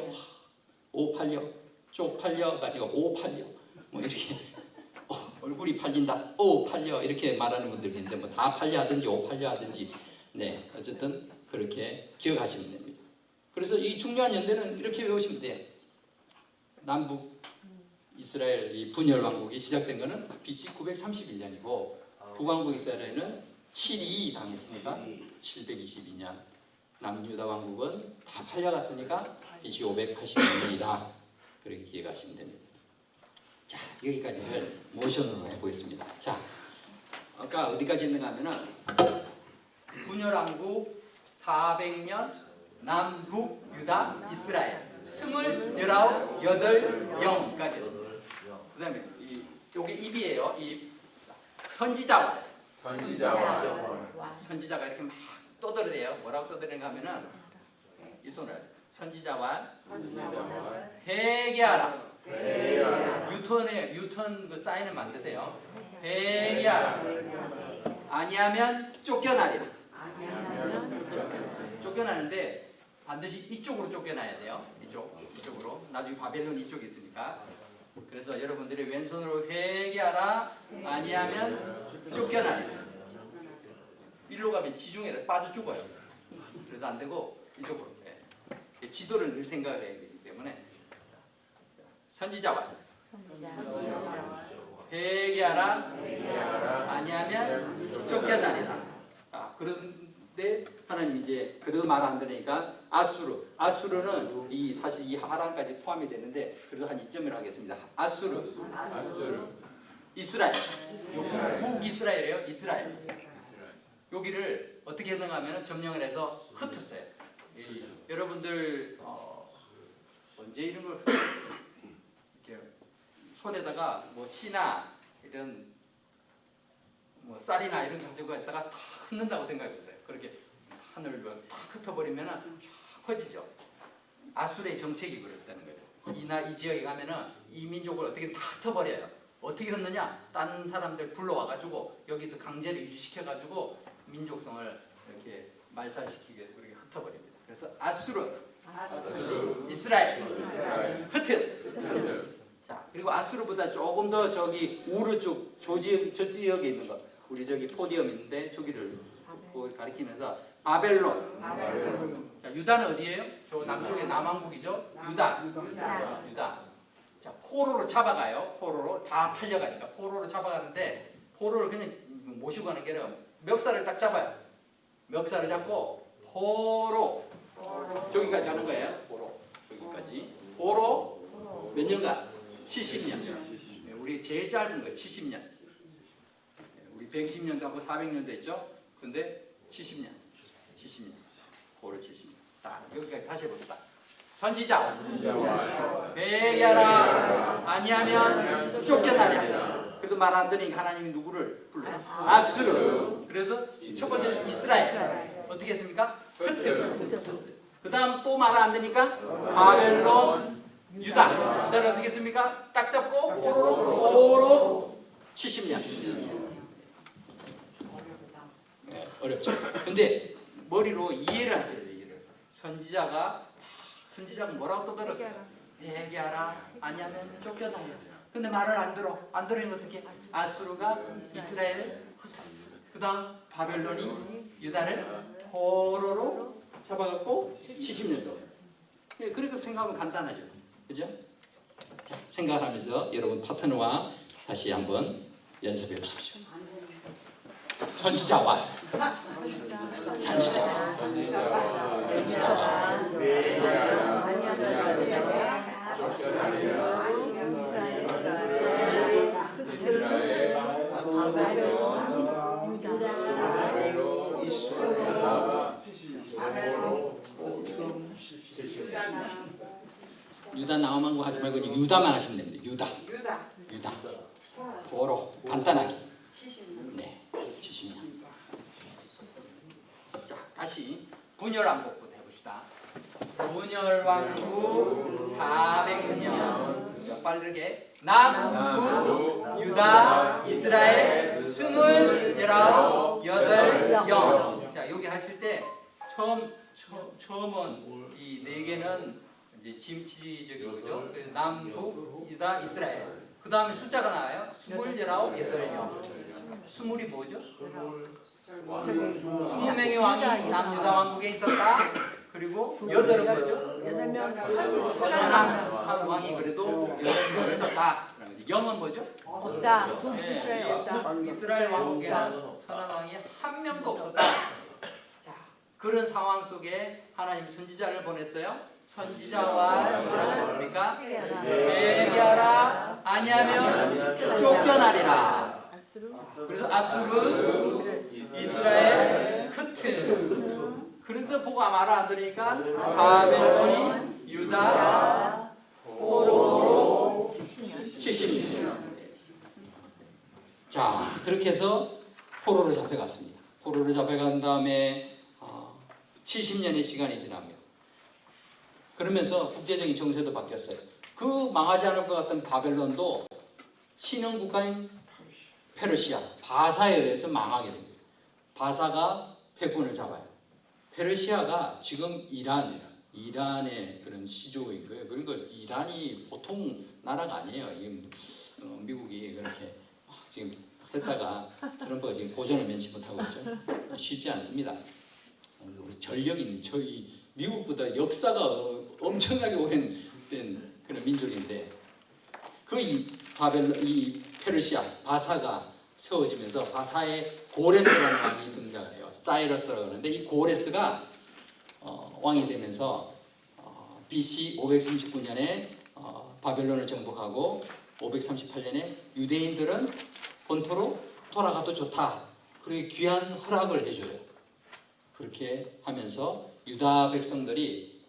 오 팔려, 쪽 팔려 가지고 오 팔려 뭐 이렇게 얼굴이 팔린다, 오 팔려 이렇게 말하는 분들이 있는데 뭐 다 팔려 하든지 오 팔려 하든지 네 어쨌든 그렇게 기억하시면 됩니다. 그래서 이 중요한 연대는 이렇게 외우시면 돼요. 남북 이스라엘 이 분열 왕국이 시작된 것은 BC 931년이고 북왕국 이스라엘은 722 당했으니까 722년. 남유다 왕국은 다 팔려갔으니까 BC 586년이다. 그렇게 기억하시면 됩니다. 자, 여기까지를 모션으로 해보겠습니다. 자, 아까 어디까지 했는가 하면은 분열왕국 400년 남북 유다 이스라엘 28까지 했습니다. 그 다음에 요게 입이에요. 이 선지자와 선지자가 이렇게 막 떠들어대요. 뭐라고 떠드는가 하면은 이 손을 선지자와 회개하라. 유턴 그 사인을 만드세요. 회개하라. 아니하면 쫓겨나리라. 쫓겨나는데 반드시 이쪽으로 쫓겨나야 돼요. 이쪽으로. 나중에 바벨론 이쪽에 있으니까. 그래서 여러분들이 왼손으로 회개하라. 아니하면 쫓겨나리라. 일로 가면 지중해를 빠져 죽어요. 그래서 안 되고 이쪽으로. 예. 지도를 늘 생각을 해야 되기 때문에 선지자와 회개하라. 아니하면 쫓겨나리라. 그런데 하나님 이제 그래도 말 안 들으니까 아수르는 이 사실 이 하란까지 포함이 되는데 그래도 한 이점을 하겠습니다. 아수르 이스라엘 북이스라엘이에요. 이스라엘 여기를 어떻게 했는가 하면 점령을 해서 흩었어요. 여러분들 언제 이런 걸 이렇게 손에다가 뭐 씨나 이런 뭐 쌀이나 이런 거 가지고 있다가 탁 흩는다고 생각해 보세요. 그렇게 하늘로 탁 흩어버리면 쫙 퍼지죠. 아수르의 정책이 그랬다는 거예요. 이 지역에 가면은 이 민족을 어떻게 다 흩어버려요. 어떻게 흩느냐? 다른 사람들 불러와가지고 여기서 강제로 유지시켜가지고 민족성을 이렇게 말살시키기 위해서 그렇게 흩어버립니다. 그래서 아수르. 이스라엘. 흩은. 자, 그리고 아수르보다 조금 더 저기 우르 쪽 저 지역에 있는 거. 우리 저기 포디엄 있는데 저기를 가리키면서 바벨론. 자, 유다는 어디예요? 저 남쪽의 남왕국이죠. 유다. 자, 포로로 잡아가요. 포로로 다 팔려가니까 포로로 잡아가는데 포로를 그냥 모시고 가는 게 아니라 멱살을 딱 잡아요. 멱살을 잡고 포로 저기까지 가는 거예요. 포로 여기까지. 포로 몇 년간? 70년. 우리 제일 짧은 거예요. 70년. 우리 120년 가고 400년 됐죠. 근데 70년. 포로 70년. 딱 여기까지 다시 해봅시다. 선지자 회개하라. 아니하면 쫓겨나랴. 그래도 말 안 들으니까 하나님이 누구를 불러요? 아수르. 그래서 첫 번째 이스라엘. 어떻게 했습니까? 흩었어요. 그 다음 또 말 안 들으니까 바벨론, 유다. 유다를 어떻게 했습니까? 딱 잡고 포로 70년. 네, 어렵죠. 근데 머리로 이해를 하셔야 돼요. 이해를. 선지자가 뭐라고 떠들었어요? 회개하라. 아니하면 쫓겨나요. 근데 말을 안 들으면 어떻게? 아수르가 이스라엘을 흩었어. 그 다음 바벨론이 유다를 포로로 잡아갖고 70년 동안. 그렇게 생각하면 간단하죠. 그죠? 자, 생각하면서 여러분 파트너와 다시 한번 연습해 보십시오. 선지자와 유다 나만고 하지 말고 그냥 유다만 하시면 됩니다. 유다. 포로 간단하게. 70년. 네, 70년. 자, 다시 분열 왕국부터 해봅시다. 분열 왕국 400년. 자, 빠르게 남부 유다 이스라엘 28 자, 여기 하실 때 처음은 이 네 개는 이제 짐치적인 거죠. 그래서 남부 유다 이스라엘. 그 다음에 숫자가 나와요. 29 20이 뭐죠? 20명의 왕이 남유다 왕국에 있었다. 그리고 8은 뭐죠? 8명 왕이 그래도 8명 있었다. 0은 뭐죠? 없다. 네, 이스라엘 왕국에는 선한 왕이 한 명도 없었다. 자, 그런 상황 속에 하나님 선지자를 보냈어요. 선지자와 뭐라고 그랬습니까? 회개하라. 아니하면 쫓겨나리라. 그래서 아수르, 이스라엘, 흐트. 그런데 보고 말 안 들으니까 바벨론이 유다, 포로 70년. 자, 그렇게 해서 포로로 잡혀갔습니다. 포로로 잡혀간 다음에 70년의 시간이 지납니다. 그러면서 국제적인 정세도 바뀌었어요. 그 망하지 않을 것 같던 바벨론도 신흥 국가인 페르시아, 바사에 의해서 망하게 됩니다. 바사가 패권을 잡아요. 페르시아가 지금 이란의 그런 시조인 거예요. 그러니까 이란이 보통 나라가 아니에요. 미국이 그렇게 지금 했다가 트럼프가 지금 고전을 면치 못하고 있죠. 쉽지 않습니다. 전력인 저희 미국보다 역사가 엄청나게 오랜된 그런 민족인데 이 페르시아 바사가 세워지면서 바사의 고레스라는 왕이 등장을 해요. 사이러스라고 하는데 이 고레스가 왕이 되면서 BC 539년에 바벨론을 정복하고 538년에 유대인들은 본토로 돌아가도 좋다. 그렇게 귀한 허락을 해줘요. 그렇게 하면서 유다 백성들이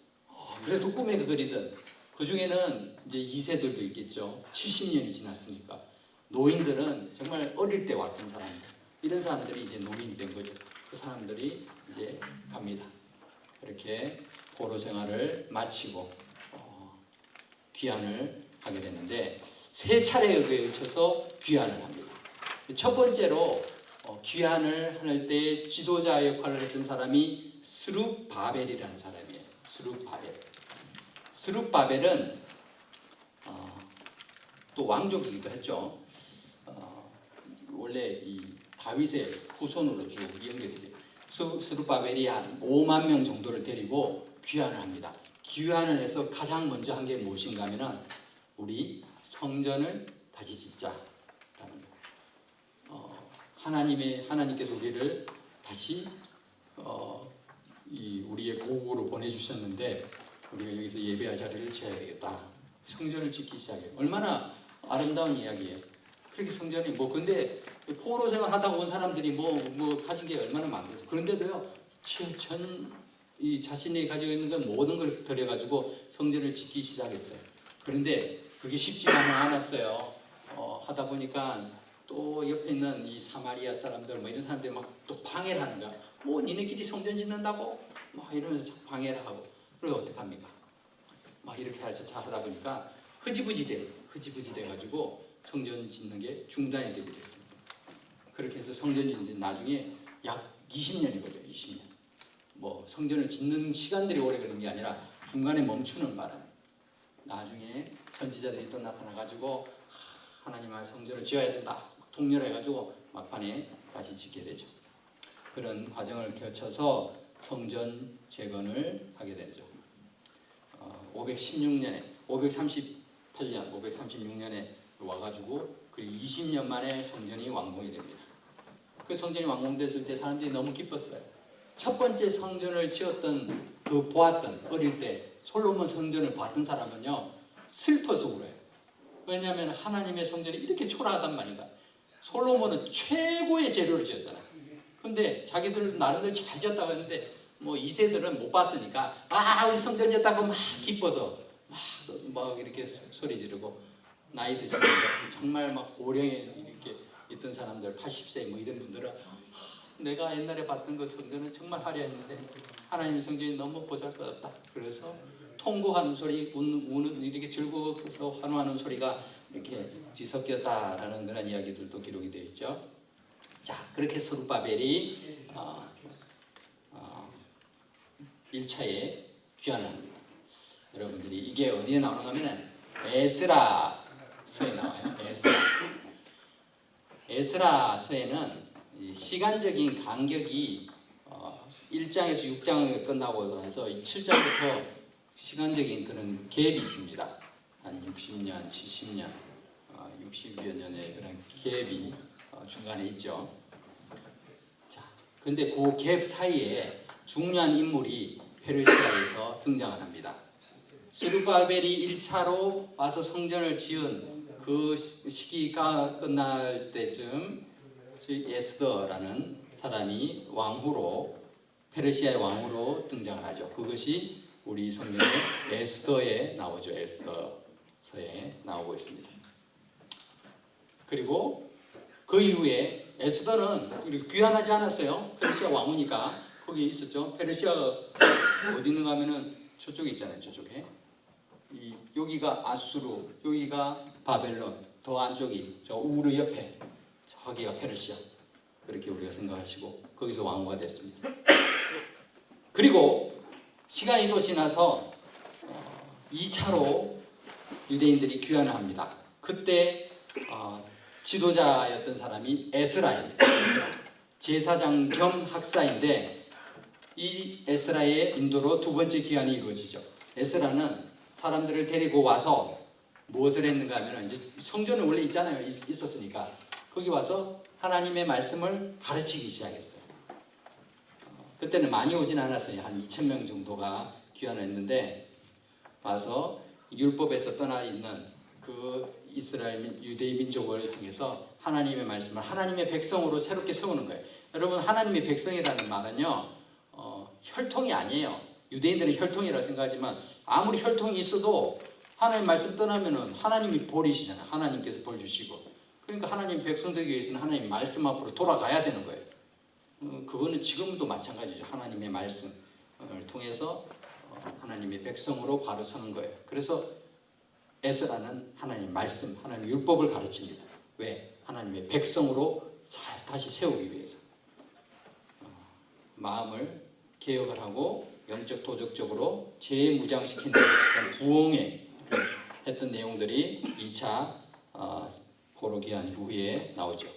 그래도 꿈에 그리던 그 중에는 이제 2세들도 있겠죠. 70년이 지났으니까 노인들은 정말 어릴 때 왔던 사람들, 이런 사람들이 이제 노인이 된 거죠. 그 사람들이 이제 갑니다. 그렇게 포로 생활을 마치고 귀환을 하게 되는데 세 차례에 걸쳐서 귀환을 합니다. 첫 번째로 귀환을 할 때 지도자 역할을 했던 사람이 스룹바벨이라는 사람이에요. 스룹바벨은 또 왕족이기도 했죠. 원래 이 다윗의 후손으로 쭉 연결이 돼요. 스룹바벨이 한 5만 명 정도를 데리고 귀환을 합니다. 귀환을 해서 가장 먼저 한 게 무엇인가 하면은 우리 성전을 다시 짓자. 하나님께서 우리를 다시 우리의 고국으로 보내주셨는데 우리가 여기서 예배할 자리를 지어야 되겠다. 성전을 짓기 시작해요. 얼마나 아름다운 이야기예요. 그렇게 성전이 근데 포로 생활 하다 온 사람들이 가진 게 얼마나 많겠어요. 그런데도요 이 자신이 가지고 있는 건 모든 걸 들여가지고 성전을 짓기 시작했어요. 그런데 그게 쉽지만은 않았어요. 하다 보니까 또 옆에 있는 이 사마리아 사람들 이런 사람들이 막 또 방해를 하는 거야. 니네끼리 성전 짓는다고? 이러면서 자꾸 방해를 하고. 그래서 어떡합니까? 이렇게 해서 하다 보니까 흐지부지 돼가지고 성전 짓는 게 중단이 되게 됐습니다. 그렇게 해서 성전 짓는 나중에 약 20년이 걸려요. 20년. 성전을 짓는 시간들이 오래 걸린 게 아니라 중간에 멈추는 바람에 나중에 선지자들이 또 나타나가지고 하나님의 성전을 지어야 된다. 통렬해가지고 막판에 다시 짓게 되죠. 그런 과정을 거쳐서 성전 재건을 하게 되죠. 536년에 와가지고 그리고 20년 만에 성전이 완공이 됩니다. 그 성전이 완공됐을 때 사람들이 너무 기뻤어요. 첫 번째 성전을 지었던 보았던 어릴 때 솔로몬 성전을 봤던 사람은요 슬퍼서 울어요. 왜냐하면 하나님의 성전이 이렇게 초라하단 말인가. 솔로몬은 최고의 재료를 지었잖아요. 근데 자기들 나름대로 잘 지었다고 했는데 2세들은 못 봤으니까 우리 성전 지었다고 막 기뻐서 막 이렇게 소리 지르고 나이 드신 분들 정말 막 고령에 이렇게 있던 사람들 80세 뭐 이런 분들은 내가 옛날에 봤던 그 성전은 정말 화려했는데 하나님 성전이 너무 보잘것없다. 그래서 통곡하는 소리, 우는 이렇게 즐거워서 환호하는 소리가 이렇게 뒤섞였다라는 그런 이야기들도 기록이 되어 있죠. 자, 그렇게 스룹바벨이 1차에 귀환을 합니다. 여러분들이 이게 어디에 나오는가 하면 에스라서에 나와요. 에스라서에는 시간적인 간격이 1장에서 6장을 끝나고 나서 7장부터 시간적인 그런 갭이 있습니다. 한 60년, 70년, 60여 년의 그런 갭이 중간에 있죠. 자, 근데 그 갭 사이에 중요한 인물이 페르시아에서 등장을 합니다. 스룹바벨이 1차로 와서 성전을 지은 그 시기가 끝날 때쯤 에스더라는 사람이 왕후로 페르시아의 왕후로 등장을 하죠. 그것이 우리 성경의 에스더에 나오죠. 에스더서에 나오고 있습니다. 그리고 그 이후에 에스더는 이렇게 귀환하지 않았어요. 페르시아 왕후니까 거기 있었죠. 페르시아가 어디 있는가 하면은 저쪽에 있잖아요. 저쪽에 여기가 아수르, 여기가 바벨론, 더 안쪽이 저 우르 옆에 저기가 페르시아. 그렇게 우리가 생각하시고 거기서 왕후가 됐습니다. 그리고 시간이 또 지나서 2차로 유대인들이 귀환을 합니다. 그때 지도자였던 사람이 에스라입니다. 제사장 겸 학사인데 이 에스라의 인도로 두 번째 귀환이 이루어지죠. 에스라는 사람들을 데리고 와서 무엇을 했는가 하면 이제 성전은 원래 있잖아요. 있었으니까 거기 와서 하나님의 말씀을 가르치기 시작했어요. 그때는 많이 오진 않았어요. 한 2,000명 정도가 귀환을 했는데 와서 율법에서 떠나 있는 그 이스라엘 유대인 민족을 향해서 하나님의 말씀을 하나님의 백성으로 새롭게 세우는 거예요. 여러분, 하나님의 백성이라는 말은요 혈통이 아니에요. 유대인들은 혈통이라고 생각하지만 아무리 혈통이 있어도 하나님 말씀 떠나면은 하나님이 벌이시잖아요. 하나님께서 벌 주시고, 그러니까 하나님 백성 되기 위해서는 하나님 말씀 앞으로 돌아가야 되는 거예요. 그거는 지금도 마찬가지죠. 하나님의 말씀을 통해서 하나님의 백성으로 바로 서는 거예요. 그래서 에스라는 하나님 말씀, 하나님 율법을 가르칩니다. 왜? 하나님의 백성으로 다시 세우기 위해서. 마음을 개혁을 하고 영적 도덕적으로 재무장시키는 부흥에 했던 내용들이 2차 포로기한 이후에 나오죠.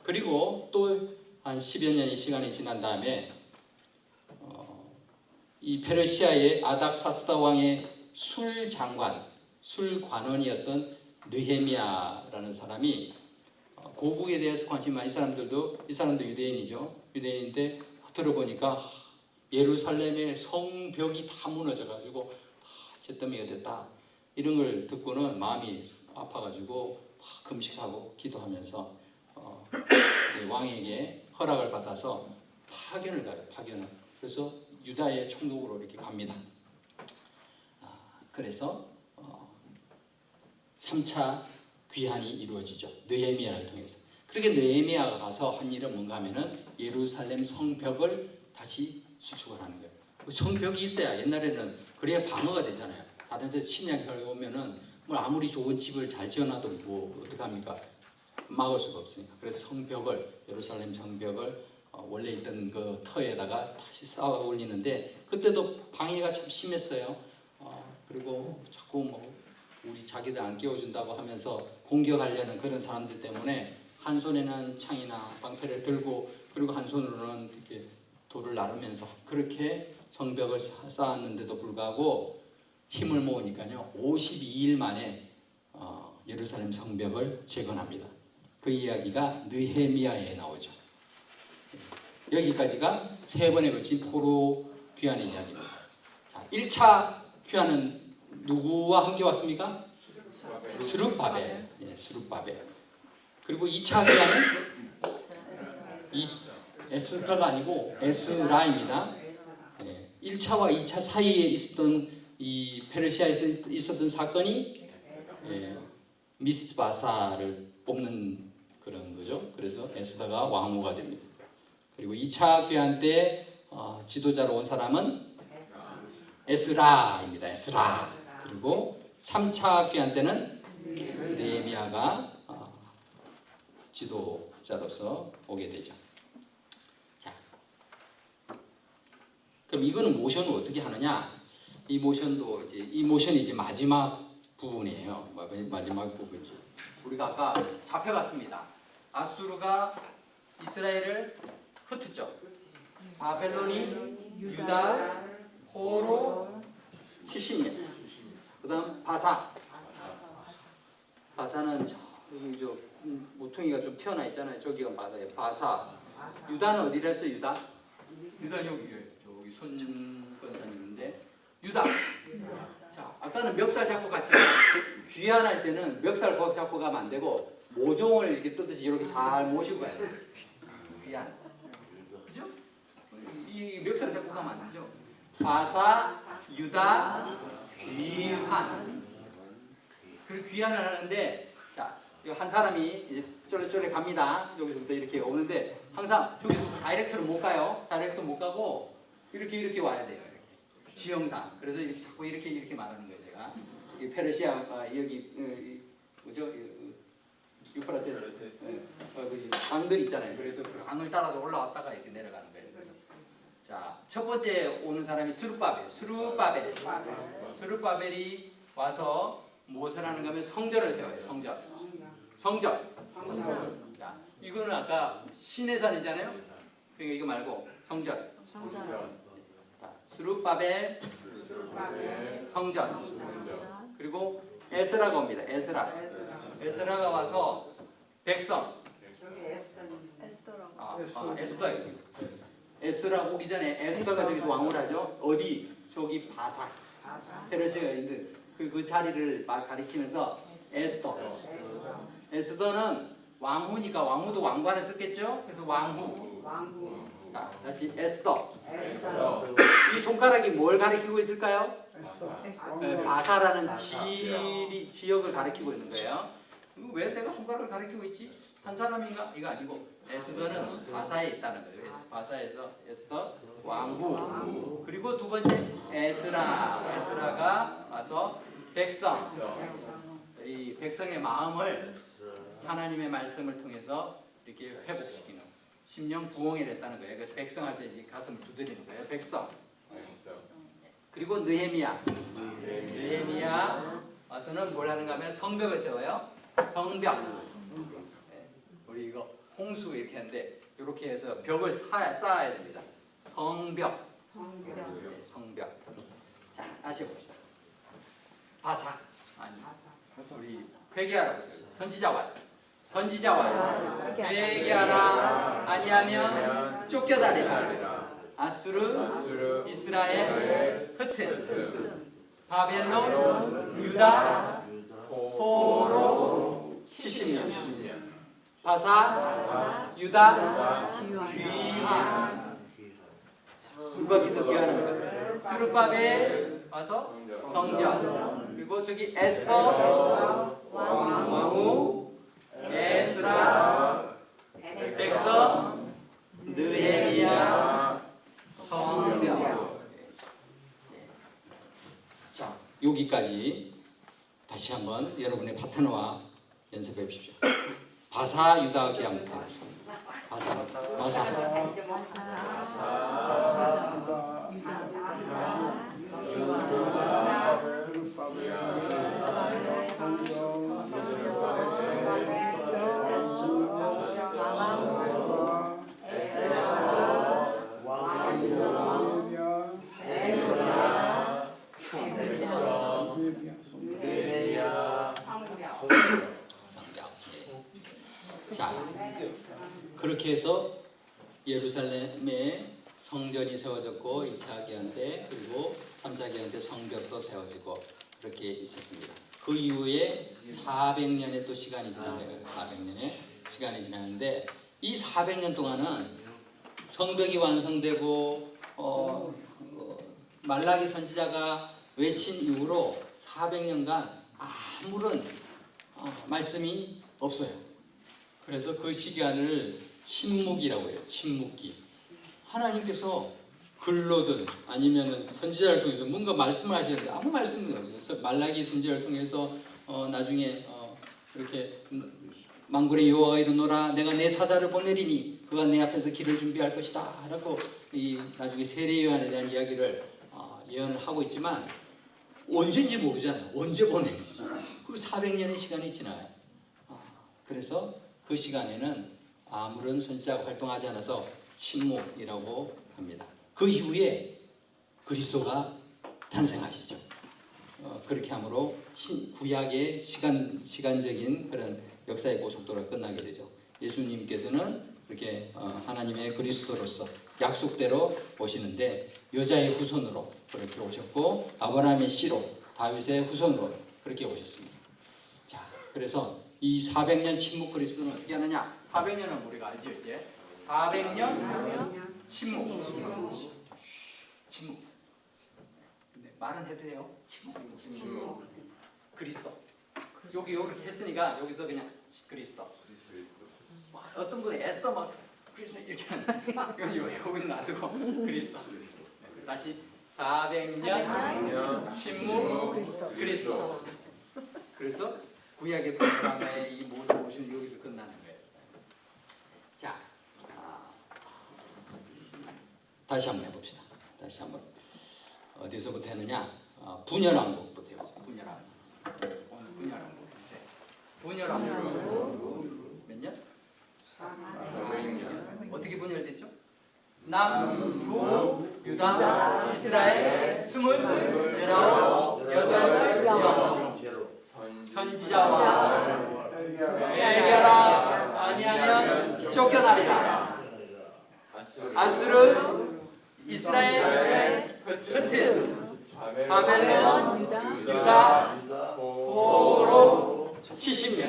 그리고 또 한 10여 년의 시간이 지난 다음에 이 페르시아의 아닥사스다 왕의 술장관, 술관원이었던 느헤미야라는 사람이 고국에 대해서 관심 많은 이 사람도 유대인이죠. 유대인인데 들어보니까 예루살렘의 성벽이 다 무너져가지고 다 잿더미가 됐다. 이런 걸 듣고는 마음이 아파가지고 금식하고 기도하면서 왕에게 허락을 받아서 파견을 가요. 파견을. 그래서 유다의 총독으로 이렇게 갑니다. 그래서 3차 귀환이 이루어지죠. 느헤미야를 통해서. 그렇게 느헤미야가 가서 한 일은 뭔가 하면은 예루살렘 성벽을 다시 수축을 하는 거예요. 성벽이 있어야 옛날에는 그래야 방어가 되잖아요. 다른 데 침략이 오면은 뭐 아무리 좋은 집을 잘 지어놔도 뭐 어떡합니까? 막을 수가 없으니까. 그래서 성벽을, 예루살렘 성벽을 원래 있던 그 터에다가 다시 쌓아 올리는데 그때도 방해가 참 심했어요. 그리고 자꾸 뭐 우리 자기들 안 깨워준다고 하면서 공격하려는 그런 사람들 때문에 한 손에는 창이나 방패를 들고 그리고 한 손으로는 이렇게 돌을 나르면서 그렇게 성벽을 쌓았는데도 불구하고 힘을 모으니까요 52일 만에 예루살렘 성벽을 재건합니다. 그 이야기가 느헤미야에 나오죠. 여기까지가 3번에 걸친 포로 귀환의 이야기입니다. 자, 1차 귀환은 누구와 함께 왔습니까? 스룹바벨. 예, 스룹바벨. 그리고 2차 귀환은 에스라가 아니고 에스라입니다. 예, 1차와 2차 사이에 있었던 이 페르시아에서 있었던 사건이 미스바사를 뽑는 그런 거죠. 그래서 에스더가 왕후가 됩니다. 그리고 2차 귀환 때 지도자로 온 사람은 에스라입니다. 에스라. 그리고 3차 귀환 때는 느헤미야가 지도자로서 오게 되죠. 자, 그럼 이거는 모션을 어떻게 하느냐? 이 모션이 이제 마지막 부분이에요. 마지막 부분이죠. 우리가 아까 잡혀갔습니다. 아수르가 이스라엘을 흩었죠. 바벨론이 유다, 포로 70년. 그다음 바사는 여기 모퉁이가 좀 튀어나 있잖아요. 저기가 바다예요. 바사. 유다는 어디로 했어? 유다 여기 손권사님인데 유다. 자, 아까는 멱살 잡고 갔지만 귀환할 때는 멱살 거기 잡고 가면 안 되고 모종을 이렇게 뜯듯이 이렇게 잘 모시고 가야 돼요. 귀환. 그죠? 이 멱살 잡고 가면 안 되죠. 바사, 유다, 귀환. 그리고 귀환을 하는데, 자, 한 사람이 이제 쫄래쫄래 갑니다. 여기서부터 이렇게 오는데 항상 저기서부터 다이렉트로 못 가요. 다이렉트 못 가고 이렇게 와야 돼요. 이렇게 지형상. 그래서 이렇게 자꾸 이렇게 말하는 거예요. 제가 이 페르시아 여기 뭐죠? 유프라테스 강들 있잖아요. 그래서 그 강을 따라서 올라왔다가 이렇게 내려가는 거예요. 그래서 자, 첫 번째 오는 사람이 스룹바벨이 와서 무엇을 하는가 하면 성전을 세워요. 성전. 자, 이거는 아까 시내산이잖아요. 그러니까 이거 말고 성전. 자, 스룹바벨 성전. 그리고 에스라가 옵니다. 에스라가 와서 백성. 에스더입니다. 에스라 오기 전에 에스더가 저기서 왕을 하죠. 어디? 저기 바사. 페르시아가 있는 그 자리를 가리키면서 에스더는 왕후니까 왕후도 왕관을 썼겠죠. 그래서 왕후. 자, 다시 에스더. 이 손가락이 뭘 가리키고 있을까요? 바사라는 지역을 가리키고 있는 거예요. 왜 내가 손가락을 가리키고 있지? 한 사람인가? 이거 아니고 에스더는 바사에 있다는 거예요. 바사에서 에스더 왕후. 그리고 두 번째 에스라가 와서 백성. 이 백성의 마음을 하나님의 말씀을 통해서 이렇게 회복시키는 심령 부흥이 됐다는 거예요. 그래서 백성할 때 이제 가슴을 두드리는 거예요. 백성. 그리고 느헤미야 와서는 뭘 하는가 하면 성벽을 세워요. 성벽. 우리 이거 홍수 이렇게 하는데 이렇게 해서 벽을 쌓아야 됩니다. 성벽. 자, 다시 봅시다. 바사. 아니, 우리 회개하라고. 선지자와 회개하라 아니하면 쫓겨다니라. 아수르, 이스라엘, 흩은 바벨론, 유다, 포로 70년. 바사, 유다, 귀환. 누가 귀환하는 거예요? 스룹바벨 와서 성전. 그리고 저기 에스더 왕후, 에스라 백성, 느헤미야 성벽. 자, 여기까지 다시 한번 여러분의 파트너와 연습해 보십시오. 바사 유다 기함부터. 바사. 자, 그렇게 해서 예루살렘에 성전이 세워졌고 2차 기한 때 그리고 3차 기한 때 성벽도 세워지고 그렇게 있었습니다. 그 이후에 400년의 또 시간이 지나요. 400년의 시간이 지나는데 이 400년 동안은 성벽이 완성되고 말라기 선지자가 외친 이후로 400년간 아무런 말씀이 없어요. 그래서 그 시간을 침묵이라고 해요. 침묵기. 하나님께서 글로든 아니면 선지자를 통해서 뭔가 말씀을 하시는데 아무 말씀도 없어요. 말라기 선지자를 통해서 나중에 이렇게 만군의 여호와가 이르노라 내가 내 사자를 보내리니 그가 내 앞에서 길을 준비할 것이다 라고 이 나중에 세례 요한에 대한 이야기를 예언을 하고 있지만 언제인지 모르잖아요. 언제 보내는지. 그 400년의 시간이 지나요. 그래서 그 시간에는 아무런 선지자가 활동하지 않아서 침묵이라고 합니다. 그 이후에 그리스도가 탄생하시죠. 그렇게 함으로 구약의 시간적인 그런 역사의 고속도로가 끝나게 되죠. 예수님께서는 그렇게 하나님의 그리스도로서 약속대로 오시는데 여자의 후손으로 그렇게 오셨고 아브라함의 씨로 다윗의 후손으로 그렇게 오셨습니다. 자, 그래서 이 400년 침묵 그리스도는 어떻게 하느냐? 400년은 우리가 알죠 이제. 400년 침묵. 네, 말은 해도 돼요. 침묵. 그리스도. 여기 이렇게 했으니까 여기서 그냥 그리스도. 어떤 분이 애써 막 그리스도 이렇게 하는 여기 놔두고 그리스도. 다시 400년 침묵 그리스도. 그래서 구약의 드라마의 이 모든 모션이 여기서 끝나는 거예요. 자, 다시 한번 해봅시다. 다시 한번 어디서부터 했느냐? 분열왕국부터 해보죠. 분열왕국. 오늘 분열왕국인데 분열왕국 몇 년? 400년. 어떻게 분열됐죠? 남부 유다 이스라엘 29 8 선지자와 회개하라 아니하면 쫓겨나리라. 아수르 이스라엘 흩은 바벨론 유다 포로 70년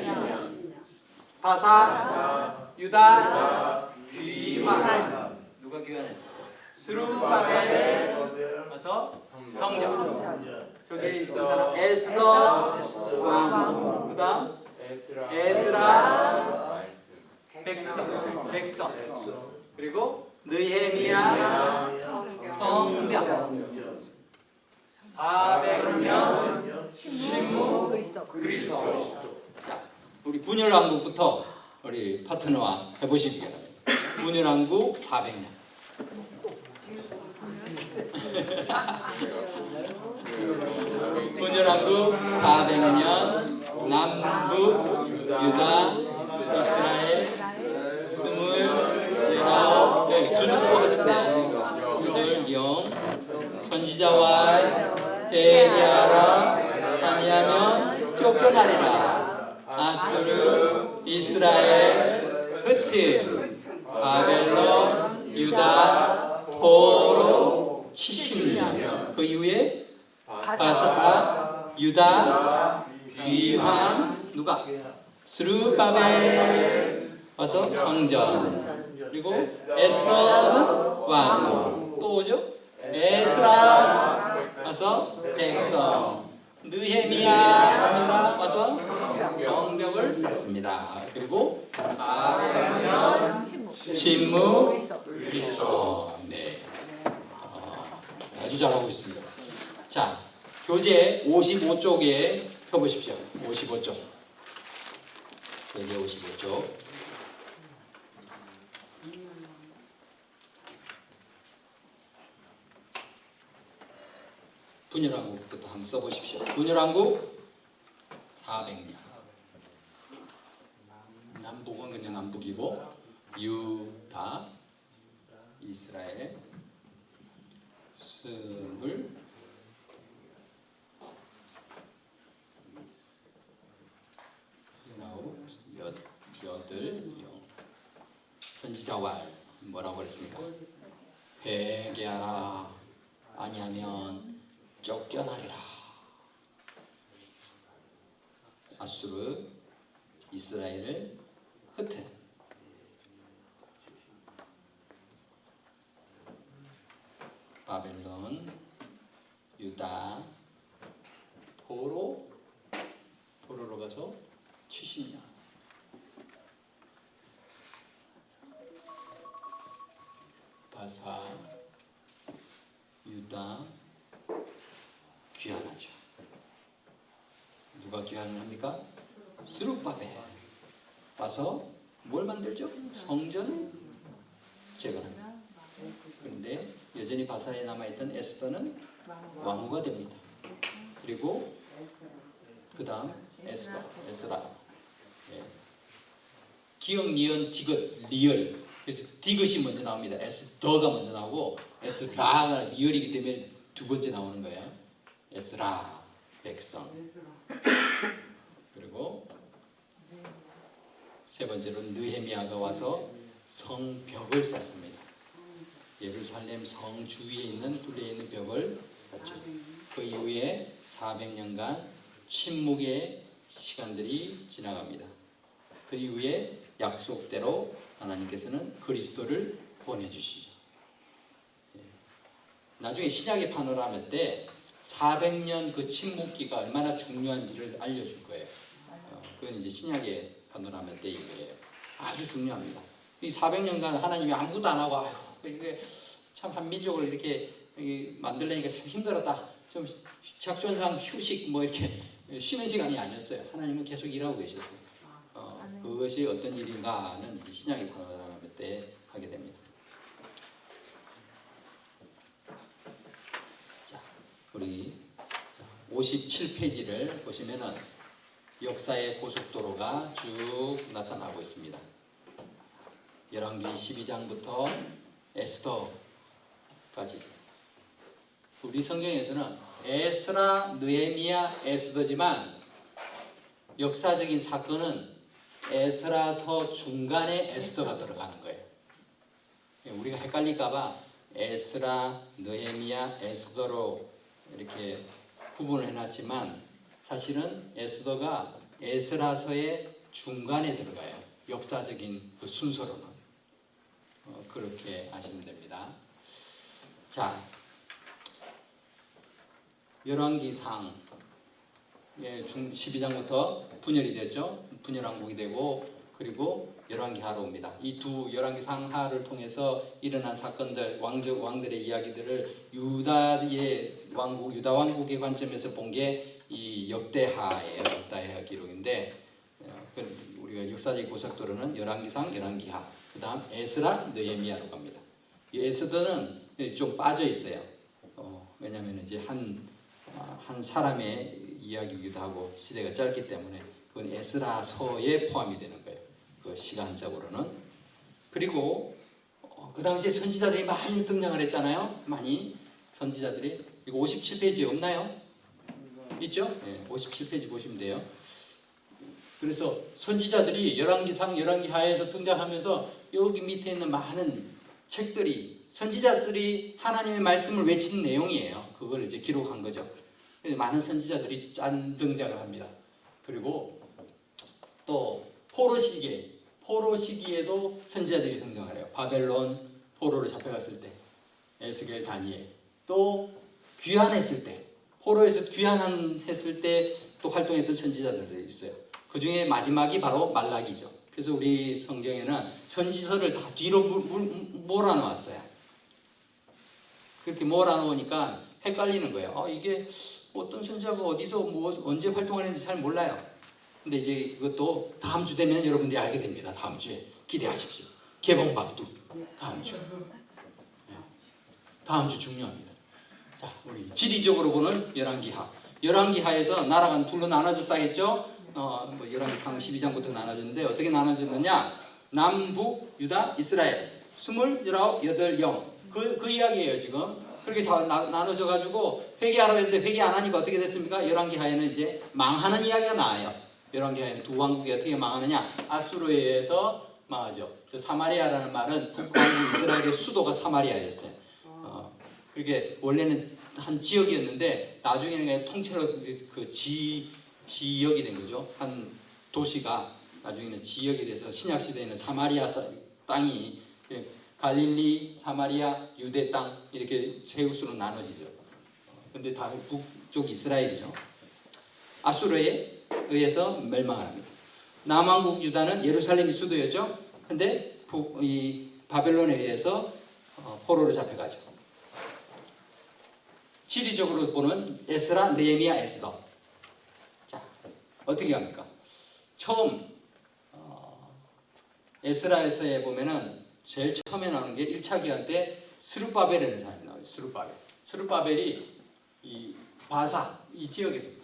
바사 유다 귀환. 누가 귀환했어? 스룹바벨 와서 성전. 저기 있던 사람 에스더 왕, 그다음 에스라 백성, 그리고 느헤미야 성벽. 400년 침묵 그리스도. 자, 우리 분열왕국부터 우리 파트너와 해보시기 바랍니다. 분열왕국 400년. 분열왕국 400년 남북 유다 이스라엘 29 네, 주중으로 하시면 돼요. 이들 영 선지자와 회개하라 아니하면 쫓겨나리라. 아수르 이스라엘 흩은 바벨론 유다 포로 70년. 그 이후에 바사 유다 귀환. 누가? 스룹바벨 와서 성전. 그리고 에스더는 왕. 또 오죠? 에스라 와서 백성. 느헤미야입니다. 와서 성벽을 쌓습니다. 그리고 400년 침묵 그리스도. 네, 아주 잘하고 있습니다. 자, 교재 55쪽에 펴보십시오. 55쪽. 교재 55쪽. 분열왕국부터 한번 써보십시오. 분열왕국 400년. 남북은 그냥 남북이고 유다 이스라엘 28 선지자와 뭐라고 그랬습니까? 회개하라 아니하면 쫓겨나리라. 아수르 이스라엘을 흩은 바벨론 유다 포로로 가서 70년. 바사, 유다 귀환하죠. 누가 귀환을 합니까? 스룹바벨 와서 뭘 만들죠? 성전 재건합니다. 그런데 여전히 바사에 남아있던 에스더는 왕후가 됩니다. 그리고 그 다음 에스라. 예. 기억, 니은, 디귿, 리얼. 그래서 디귿이 먼저 나옵니다. 에스더가 먼저 나오고 에스라가 리얼이기 때문에 두 번째 나오는 거예요. 에스라, 백성. 그리고 세 번째로 느헤미야가 와서 성벽을 쌓습니다. 예루살렘 성 주위에 있는 뚫려 있는 벽을 쌓죠. 그 이후에 400년간 침묵의 시간들이 지나갑니다. 그 이후에 약속대로 하나님께서는 그리스도를 보내주시죠. 나중에 신약의 파노라마 때 400년 그 침묵기가 얼마나 중요한지를 알려줄 거예요. 그건 이제 신약의 파노라마 때 얘기예요. 아주 중요합니다. 이 400년간 하나님이 아무것도 안 하고 이게 참 한 민족을 이렇게 만들려니까 참 힘들었다. 좀 작전상 휴식 뭐 이렇게 쉬는 시간이 아니었어요. 하나님은 계속 일하고 계셨어요. 그것이 어떤 일인가는 신약의 파노라마 때 하게 됩니다. 자, 우리 57페이지를 보시면은 역사의 고속도로가 쭉 나타나고 있습니다. 열왕기 12장부터 에스더까지. 우리 성경에서는 에스라, 느헤미야, 에스더지만 역사적인 사건은 에스라서 중간에 에스더가 들어가는 거예요. 우리가 헷갈릴까봐 에스라, 느헤미야, 에스더로 이렇게 구분을 해놨지만 사실은 에스더가 에스라서의 중간에 들어가요. 역사적인 그 순서로는. 그렇게 아시면 됩니다. 자, 열왕기상 12장부터 분열이 됐죠. 분열왕국이 되고 그리고 열왕기하로 옵니다. 이 두 열왕기상하를 통해서 일어난 사건들, 왕들의 이야기들을 유다의 왕국, 유다 왕국의 관점에서 본 게 이 역대하예요. 역대하 기록인데 우리가 역사적 고속도로는 열왕기상, 열왕기하, 그 다음 에스라, 느헤미야로 갑니다. 이 에스더는 좀 빠져 있어요. 왜냐하면 이제 한 사람의 이야기이기도 하고 시대가 짧기 때문에 그건 에스라서에 포함이 되는 거예요. 그 시간적으로는. 그리고 그 당시에 선지자들이 많이 등장을 했잖아요. 많이 선지자들이. 이거 57페이지에 없나요? 있죠? 네, 57페이지 보시면 돼요. 그래서 선지자들이 열왕기상, 열왕기하에서 등장하면서 여기 밑에 있는 많은 책들이 선지자들이 하나님의 말씀을 외치는 내용이에요. 그걸 이제 기록한 거죠. 그래서 많은 선지자들이 짠 등장을 합니다. 그리고 또 포로 시기에도 선지자들이 등장을 해요. 바벨론 포로로 잡혀갔을 때, 에스겔, 다니엘, 또 귀환했을 때, 포로에서 귀환했을 때 또 활동했던 선지자들도 있어요. 그 중에 마지막이 바로 말라기죠. 그래서 우리 성경에는 선지서를 다 뒤로 몰아놓았어요. 그렇게 몰아놓으니까 헷갈리는 거예요. 이게 어떤 선지자가 어디서 언제 활동을 했는지 잘 몰라요. 근데 이제 이것도 다음 주 되면 여러분들이 알게 됩니다. 다음 주에 기대하십시오. 개봉박두 다음 주. 다음 주 중요합니다. 자, 우리 지리적으로 보는 열왕기하. 열왕기하에서 나라가 둘로 나눠졌다 했죠. 열왕기상 12장부터 나눠졌는데 어떻게 나눠졌느냐? 남북, 유다, 이스라엘 29영 그 이야기예요 지금. 그렇게 나눠져 가지고 회개하라고 했는데 회개 안 하니까 어떻게 됐습니까? 열왕기하에는 이제 망하는 이야기가 나와요. 열왕기하에는 두 왕국이 어떻게 망하느냐? 아수르에 의해서 망하죠. 사마리아라는 말은 북왕국 이스라엘의 수도가 사마리아였어요. 그게 원래는 한 지역이었는데 나중에는 통째로 그 지역이 된 거죠. 한 도시가 나중에는 지역이 돼서 신약 시대에는 사마리아 땅이 갈릴리, 사마리아, 유대 땅 이렇게 세 곳으로 나눠지죠. 근데 다 북쪽 이스라엘이죠. 아수르에 의해서 멸망을 합니다. 남왕국 유다는 예루살렘이 수도였죠. 근데 이 바벨론에 의해서 포로로 잡혀가죠. 지리적으로 보는 에스라, 느헤미야, 에스더. 자, 어떻게 합니까? 처음 에스라에서에 보면은 제일 처음에 나오는 게 1차 기한 때 스룹바벨이라는 사람이 나와요. 스룹바벨. 스룹바벨이 이 바사 이 지역에서부터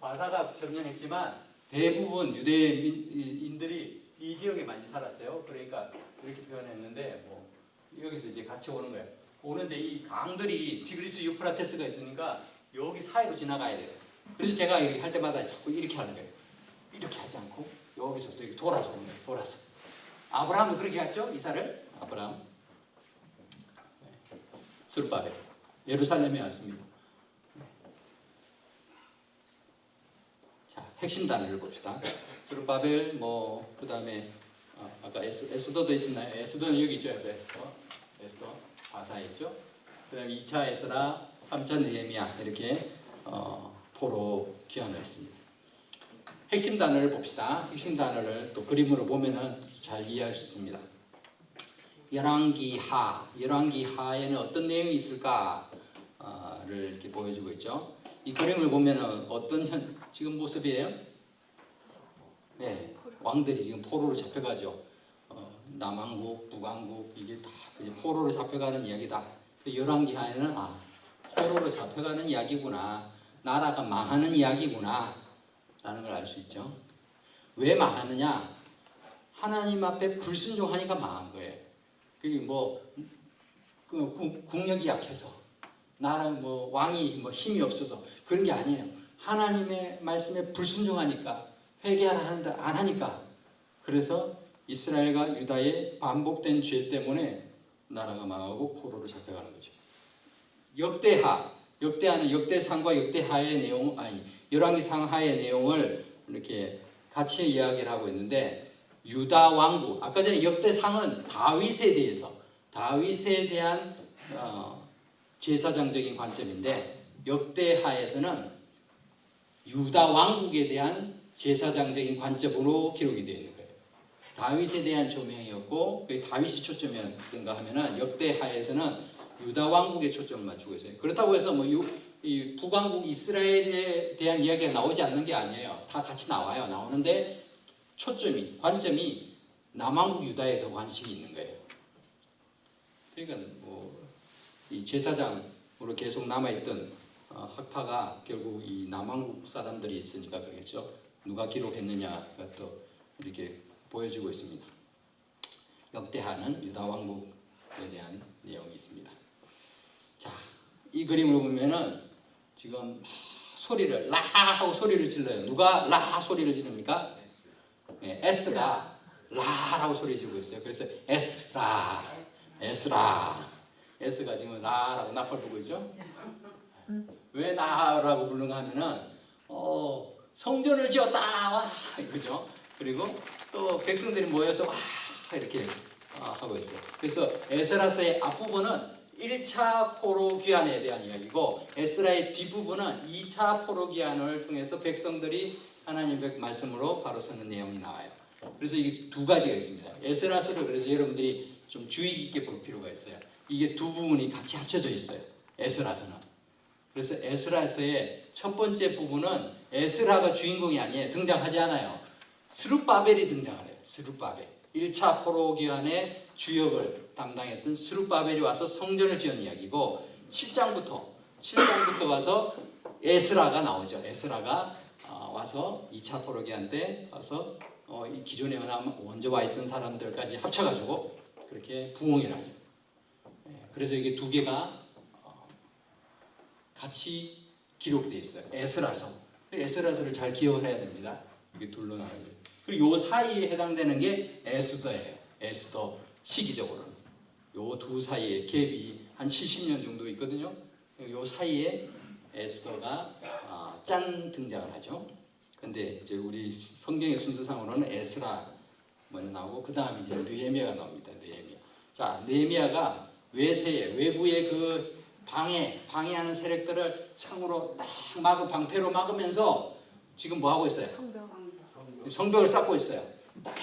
바사가 점령했지만 대부분 유대인들이 이 지역에 많이 살았어요. 그러니까 이렇게 표현했는데 뭐 여기서 이제 같이 오는 거예요. 오는데 이 강들이 티그리스 유프라테스가 있으니까 여기 사이로 지나가야 돼요. 그래서 제가 이렇게 할 때마다 자꾸 이렇게 하는 거예요. 이렇게 하지 않고 여기서부터 이렇게 돌아서 오는 거예요. 돌아서. 아브라함도 그렇게 했죠. 이사를 아브라함. 스룹바벨 예루살렘에 왔습니다. 자, 핵심 단어를 봅시다. 스룹바벨 뭐 그다음에 아까 에스더도 있었나요? 에스더는 여기 있죠. 에스더 바사에 있죠. 그다음에 2차 에스라, 3차 느헤미야 이렇게 포로 귀환을 했습니다. 핵심 단어를 봅시다. 핵심 단어를 또 그림으로 보면은 잘 이해할 수 있습니다. 열왕기하에는 어떤 내용이 있을까를 이렇게 보여주고 있죠. 이 그림을 보면은 어떤 지금 모습이에요? 네, 왕들이 지금 포로로 잡혀가죠. 남왕국, 북왕국 이게 다 이제 포로로 잡혀가는 이야기다. 그 열왕기하에는 포로로 잡혀가는 이야기구나, 나라가 망하는 이야기구나 라는 걸 알 수 있죠. 왜 망하느냐? 하나님 앞에 불순종하니까 망한 거예요. 그게 국력이 약해서 나라 왕이 힘이 없어서 그런 게 아니에요. 하나님의 말씀에 불순종하니까, 회개하라 하는데 안 하니까, 그래서 이스라엘과 유다의 반복된 죄 때문에 나라가 망하고 포로로 잡혀가는 거죠. 역대하는 역대상과 역대하의 내용, 열왕기상 하의 내용을 이렇게 같이 이야기를 하고 있는데, 유다 왕국, 아까 전에 역대상은 다윗에 대한 제사장적인 관점인데, 역대하에서는 유다 왕국에 대한 제사장적인 관점으로 기록이 되어 있는 거예요. 다윗에 대한 조명이었고, 다윗이 초점이었던가 하면은 역대하에서는 유다 왕국에 초점을 맞추고 있어요. 그렇다고 해서 이 북왕국 이스라엘에 대한 이야기가 나오지 않는 게 아니에요. 다 같이 나오는데 관점이 남왕국 유다에 더 관심이 있는 거예요. 그러니까 이 제사장으로 계속 남아있던 학파가 결국 이 남왕국 사람들이 있으니까 그러겠죠. 누가 기록했느냐가 또 이렇게 보여지고 있습니다. 역대하는 유다 왕국에 대한 내용이 있습니다. 자, 이 그림을 보면은 지금 소리를 라 하고 소리를 질러요. 누가 라 소리를 지릅니까? 네, S가 라라고 소리 지르고 있어요. 그래서 에스라. S가 지금 라라고 나팔 불고 있죠. 왜 나라고 부르는가 하면은 성전을 지었다 와 그죠. 그리고 또 백성들이 모여서 와 이렇게 하고 있어요. 그래서 에스라서의 앞부분은 1차 포로 귀환에 대한 이야기고, 에스라의 뒷부분은 2차 포로 귀환을 통해서 백성들이 하나님의 말씀으로 바로 서는 내용이 나와요. 그래서 이게 두 가지가 있습니다. 에스라서를 그래서 여러분들이 좀 주의 깊게 볼 필요가 있어요. 이게 두 부분이 같이 합쳐져 있어요. 에스라서는. 그래서 에스라서의 첫 번째 부분은 에스라가 주인공이 아니에요. 등장하지 않아요. 스룹바벨이 등장하네요. 스룹바벨. 1차 포로 귀환의 주역을 담당했던 스룹바벨이 와서 성전을 지은 이야기고, 7장부터 와서 에스라가 나오죠. 에스라가 와서 2차 포로 귀환 때 와서 기존에 먼저 와 있던 사람들까지 합쳐가지고 그렇게 부흥을 하죠. 그래서 이게 두 개가 같이 기록되어 있어요. 에스라서를 잘 기억을 해야 됩니다. 이게 둘로 나눠요. 그리고 요 사이에 해당되는 게 에스더예요. 에스더 시기적으로는 요 두 사이에 갭이 한 70년 정도 있거든요. 요 사이에 에스더가 짠 등장을 하죠. 근데 이제 우리 성경의 순서상으로는 에스라 먼저 나오고, 그 다음에 이제 느헤미야가 나옵니다. 느헤미야. 자, 느헤미야가 외부의 그 방해하는 세력들을 창으로 딱 방패로 막으면서 지금 뭐 하고 있어요? 성벽을 쌓고 있어요. 딱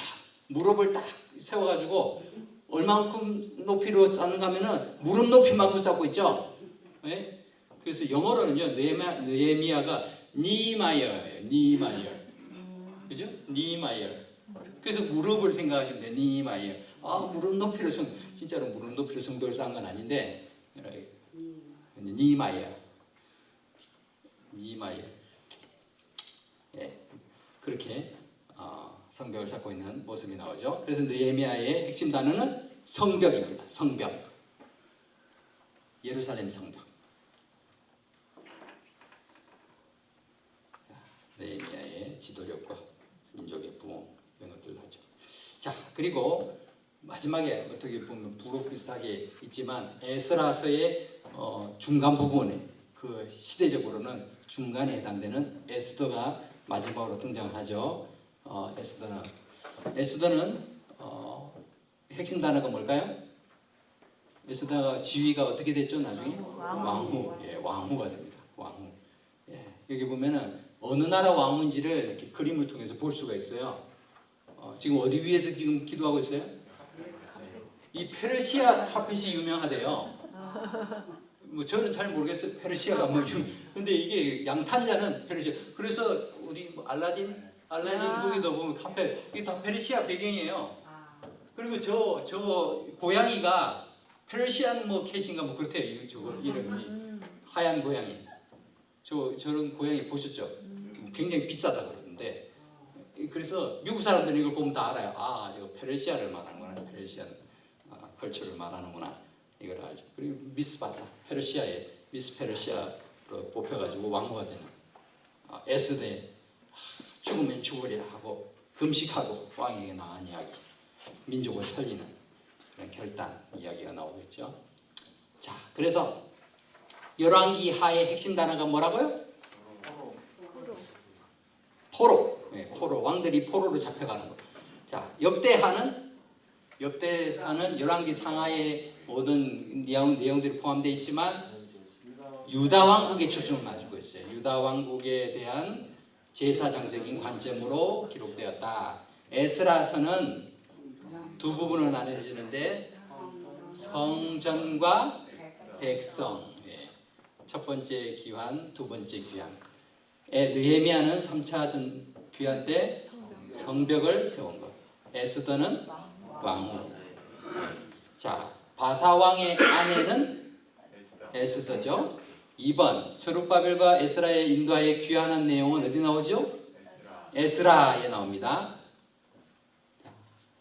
무릎을 딱 세워가지고 얼만큼 높이로 쌓는가 하면은 무릎 높이만큼 쌓고 있죠. 네? 그래서 영어로는요 느헤미야가 니마이어예요. 니마이어. 그죠? 니마이어. 그래서 무릎을 생각하시면 돼요. 니마이어. 무릎 높이로 진짜로 무릎 높이로 성벽을 쌓은 건 아닌데 니마이어. 니마이어. 예. 그렇게 성벽을 쌓고 있는 모습이 나오죠. 그래서 느헤미야의 핵심 단어는 성벽입니다. 성벽. 예루살렘 성벽. 느헤미야의 지도력과 민족의 부흥 이런 것들을 하죠. 자, 그리고 마지막에 어떻게 보면 부록 비슷하게 있지만 에스라서의 중간 부분에 그 시대적으로는 중간에 해당되는 에스더가 마지막으로 등장하죠. 에스더는 핵심 단어가 뭘까요? 에스더가 지위가 어떻게 됐죠? 나중에 왕후. 예, 왕후가 됩니다. 왕후. 예, 여기 보면은 어느 나라 왕후인지를 이렇게 그림을 통해서 볼 수가 있어요. 지금 어디 위에서 지금 기도하고 있어요? 이 페르시아 카펫이 유명하대요. 뭐 저는 잘 모르겠어요. 페르시아가 뭐 근데 이게 양탄자는 페르시아. 그래서 우리 뭐 알라딘 무기도 보면 카펫 이게 다 페르시아 배경이에요. 그리고 저 고양이가 페르시안 뭐 캣인가 뭐 그렇대요. 저거 이름이 하얀 고양이. 저런 고양이 보셨죠? 굉장히 비싸다 그러는데 그래서 미국 사람들은 이걸 보면 다 알아요. 저거 페르시아를 말하는구나. 페르시안 컬처를 말하는구나. 이걸 알죠. 그리고 미스 바사 페르시아의 미스 페르시아로 뽑혀가지고 왕후가 되는 에스더의 죽으면 죽으리라 하고 금식하고 왕에게 나간 이야기, 민족을 살리는 그런 결단 이야기가 나오겠죠. 자, 그래서 열왕기 하의 핵심 단어가 뭐라고요? 포로. 네, 포로. 왕들이 포로로 잡혀가는 거. 자, 역대하는 열왕기 상하의 모든 내용들이 포함되어 있지만 유다 왕국에 초점을 맞추고 있어요. 유다 왕국에 대한 제사장적인 관점으로 기록되었다. 에스라서는 두 부분으로 나눠지는데 성전과 백성. 첫 번째 귀환, 두 번째 귀환. 느헤미야는 3차 귀환 때 성벽을 세운 것. 에스더는 왕후. 자, 바사왕의 아내는 에스더죠. 2번 스룹바벨과 에스라의 인도하에 귀환한 내용은 어디 나오죠? 에스라에 나옵니다.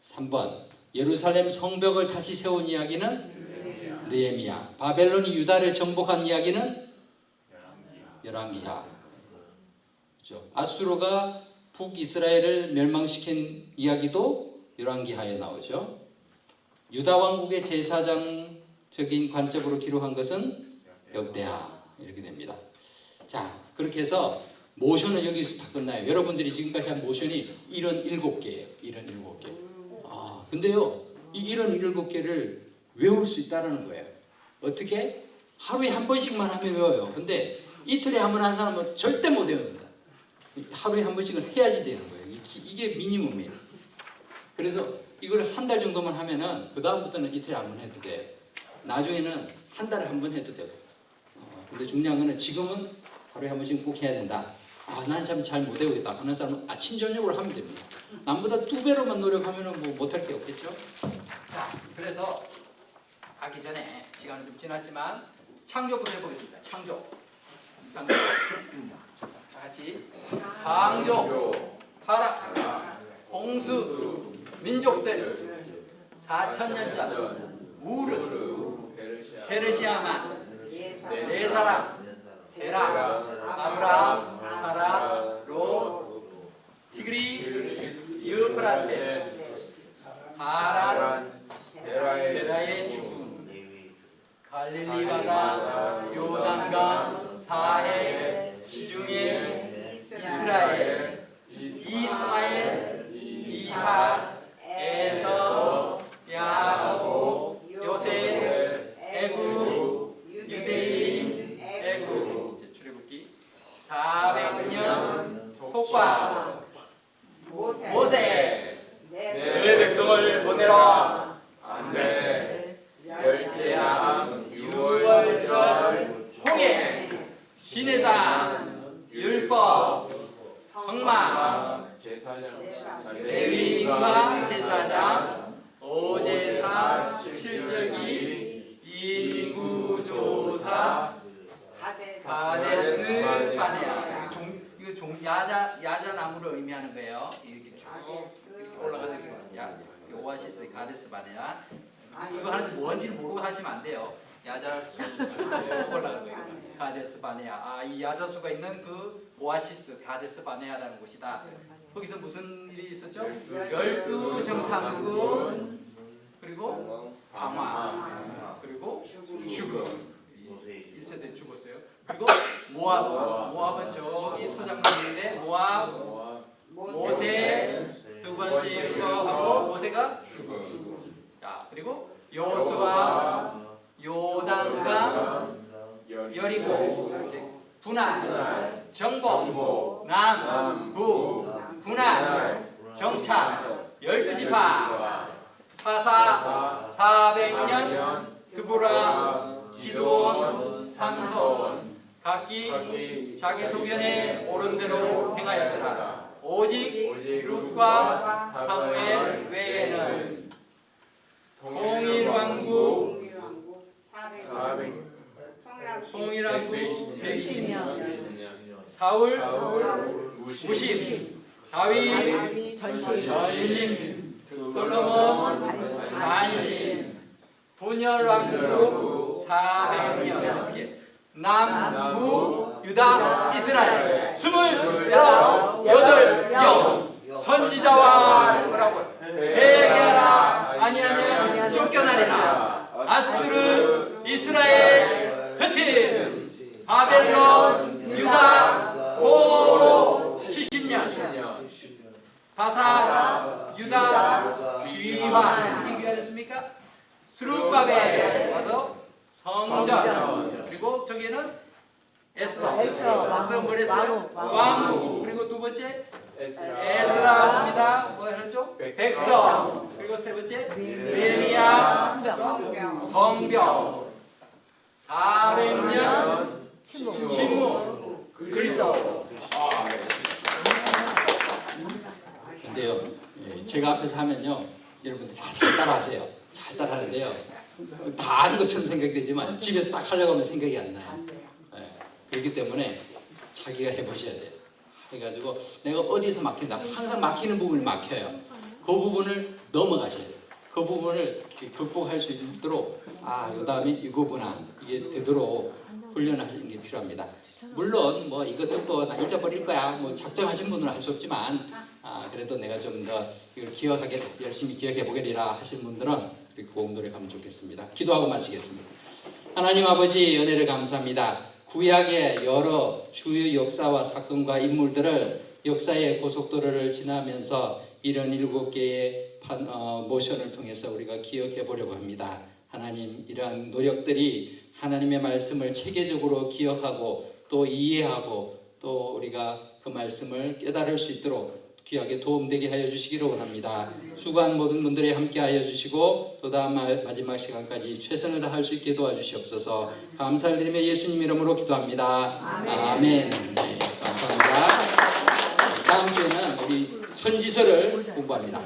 3번 예루살렘 성벽을 다시 세운 이야기는 느헤미야. 바벨론이 유다를 정복한 이야기는 열왕기하. 그렇죠? 아수르가 북이스라엘을 멸망시킨 이야기도 열왕기하에 나오죠. 유다 왕국의 제사장적인 관점으로 기록한 것은 역대하. 이렇게 됩니다. 자, 그렇게 해서 모션은 여기서 다 끝나요. 여러분들이 지금까지 한 모션이 77개예요. 77개. 근데요, 이 77개를 외울 수 있다는 거예요. 어떻게? 하루에 한 번씩만 하면 외워요. 근데 이틀에 한 번 하는 사람은 절대 못 외웁니다. 하루에 한 번씩은 해야지 되는 거예요. 이게 미니멈이에요. 그래서 이걸 한 달 정도만 하면은 그 다음부터는 이틀에 한 번 해도 돼요. 나중에는 한 달에 한 번 해도 되고. 근데 중요한 거는 지금은 하루에 한 번씩 꼭 해야 된다. 난 참 잘 못 외우겠다 하는 사람은 아침 저녁으로 하면 됩니다. 남보다 2배로만 노력하면 뭐 못할 게 없겠죠. 자, 그래서 가기 전에 시간은 좀 지났지만 창조부터 해보겠습니다. 창조. 다 같이 창조, 타락, 홍수, 민족들, 4,000년 전 우르, 페르시아만, 네 사람, 헤라, 아브라함, 사라, 롯, 티그리스, 유프라테스, 하란, 베라의 죽음, 갈릴리 바다, 요단강, 사해, 시중에, 이스라엘, 이스마엘, 이삭, 에서, 야곱, 요셉, 애굽, 유대인, 홍해, 시내산, 율법, 성막, 레위인과 제사장, 오제사, 칠절기, 인구조사, 가데스 바네아. 이거 야자 나무를 의미하는 거예요. 이렇게 쭉 이렇게 올라가는 거야. 오아시스 가데스 바네아. 이거 하는데 뭔지를 모르고 하시면 안 돼요. 야자수 올라간 거예요. 가데스 바네아. 이 야자수가 있는 그 오아시스 가데스 바네아라는 곳이다. 거기서 무슨 일이 있었죠? 12정탐꾼, 그리고 방화, 그리고 죽음. 1세대 죽었어요. 그리고 모압은 저기 소장님인데 모압, 모세 두 번째 여호와하고 모세가 죽음. 자, 그리고 여호수아, 요단강, 여리고, 이제 분할, 정복, 남부, 분할, 정착, 12지파, 사사, 400년, 드보라, 기드온, 삼손, 각기 자기 소견에 옳은 대로 행하였더라. 오직 룻과 사무엘 외에는 통일왕국 통일왕국 120년, 사울 무심, 다윗 전심, 솔로몬 만심, 분열왕국 400년. 어떻게? 남부 유다 이스라엘 28영 선지자와 뭐라고? 회개하라 아니하면 쫓겨나리라. 아수르 이스라엘 흩임 바벨론 유다 포로 70년 바사 유다 귀환. 어떻게 귀환했습니까? 스룹바벨 와서 성전. 그리고 저기에는 에스라 뭘 했어요? 왕국. 그리고 두 번째 에스라입니다. 뭐 했죠? 백성. 그리고 세 번째 느헤미야 성벽. 400년 침묵 그리스도. 근데요, 제가 앞에서 하면요, 여러분들 다 잘 따라하세요. 잘 따라하는데요, 다 아는 것처럼 생각되지만 집에서 딱 하려고 하면 생각이 안 나요. 그렇기 때문에 자기가 해보셔야 돼요. 해가지고 내가 어디서 막힌다, 항상 막히는 부분을 막혀요. 그 부분을 넘어가셔야 돼요. 그 부분을 극복할 수 있도록 요 다음에 이거구나, 이게 되도록 훈련하시는 게 필요합니다. 물론 뭐 이거 듣고 나 잊어버릴 거야 뭐 작정하신 분은 할 수 없지만 그래도 내가 좀 더 이걸 기억하게, 열심히 기억해 보겠리라 하신 분들은 꼭 노력하면 좋겠습니다. 기도하고 마치겠습니다. 하나님 아버지, 은혜를 감사합니다. 구약의 여러 주요 역사와 사건과 인물들을 역사의 고속도로를 지나면서 이런 7개의 모션을 통해서 우리가 기억해 보려고 합니다. 하나님, 이러한 노력들이 하나님의 말씀을 체계적으로 기억하고 또 이해하고 또 우리가 그 말씀을 깨달을 수 있도록 귀하게 도움되게 하여 주시기를 원합니다. 수고한 모든 분들이 함께 하여 주시고 또 다음 마지막 시간까지 최선을 다할 수 있게 도와주시옵소서. 감사를 드리며 예수님 이름으로 기도합니다. 아멘. 네, 감사합니다. 다음 주에는 우리 선지서를 공부합니다.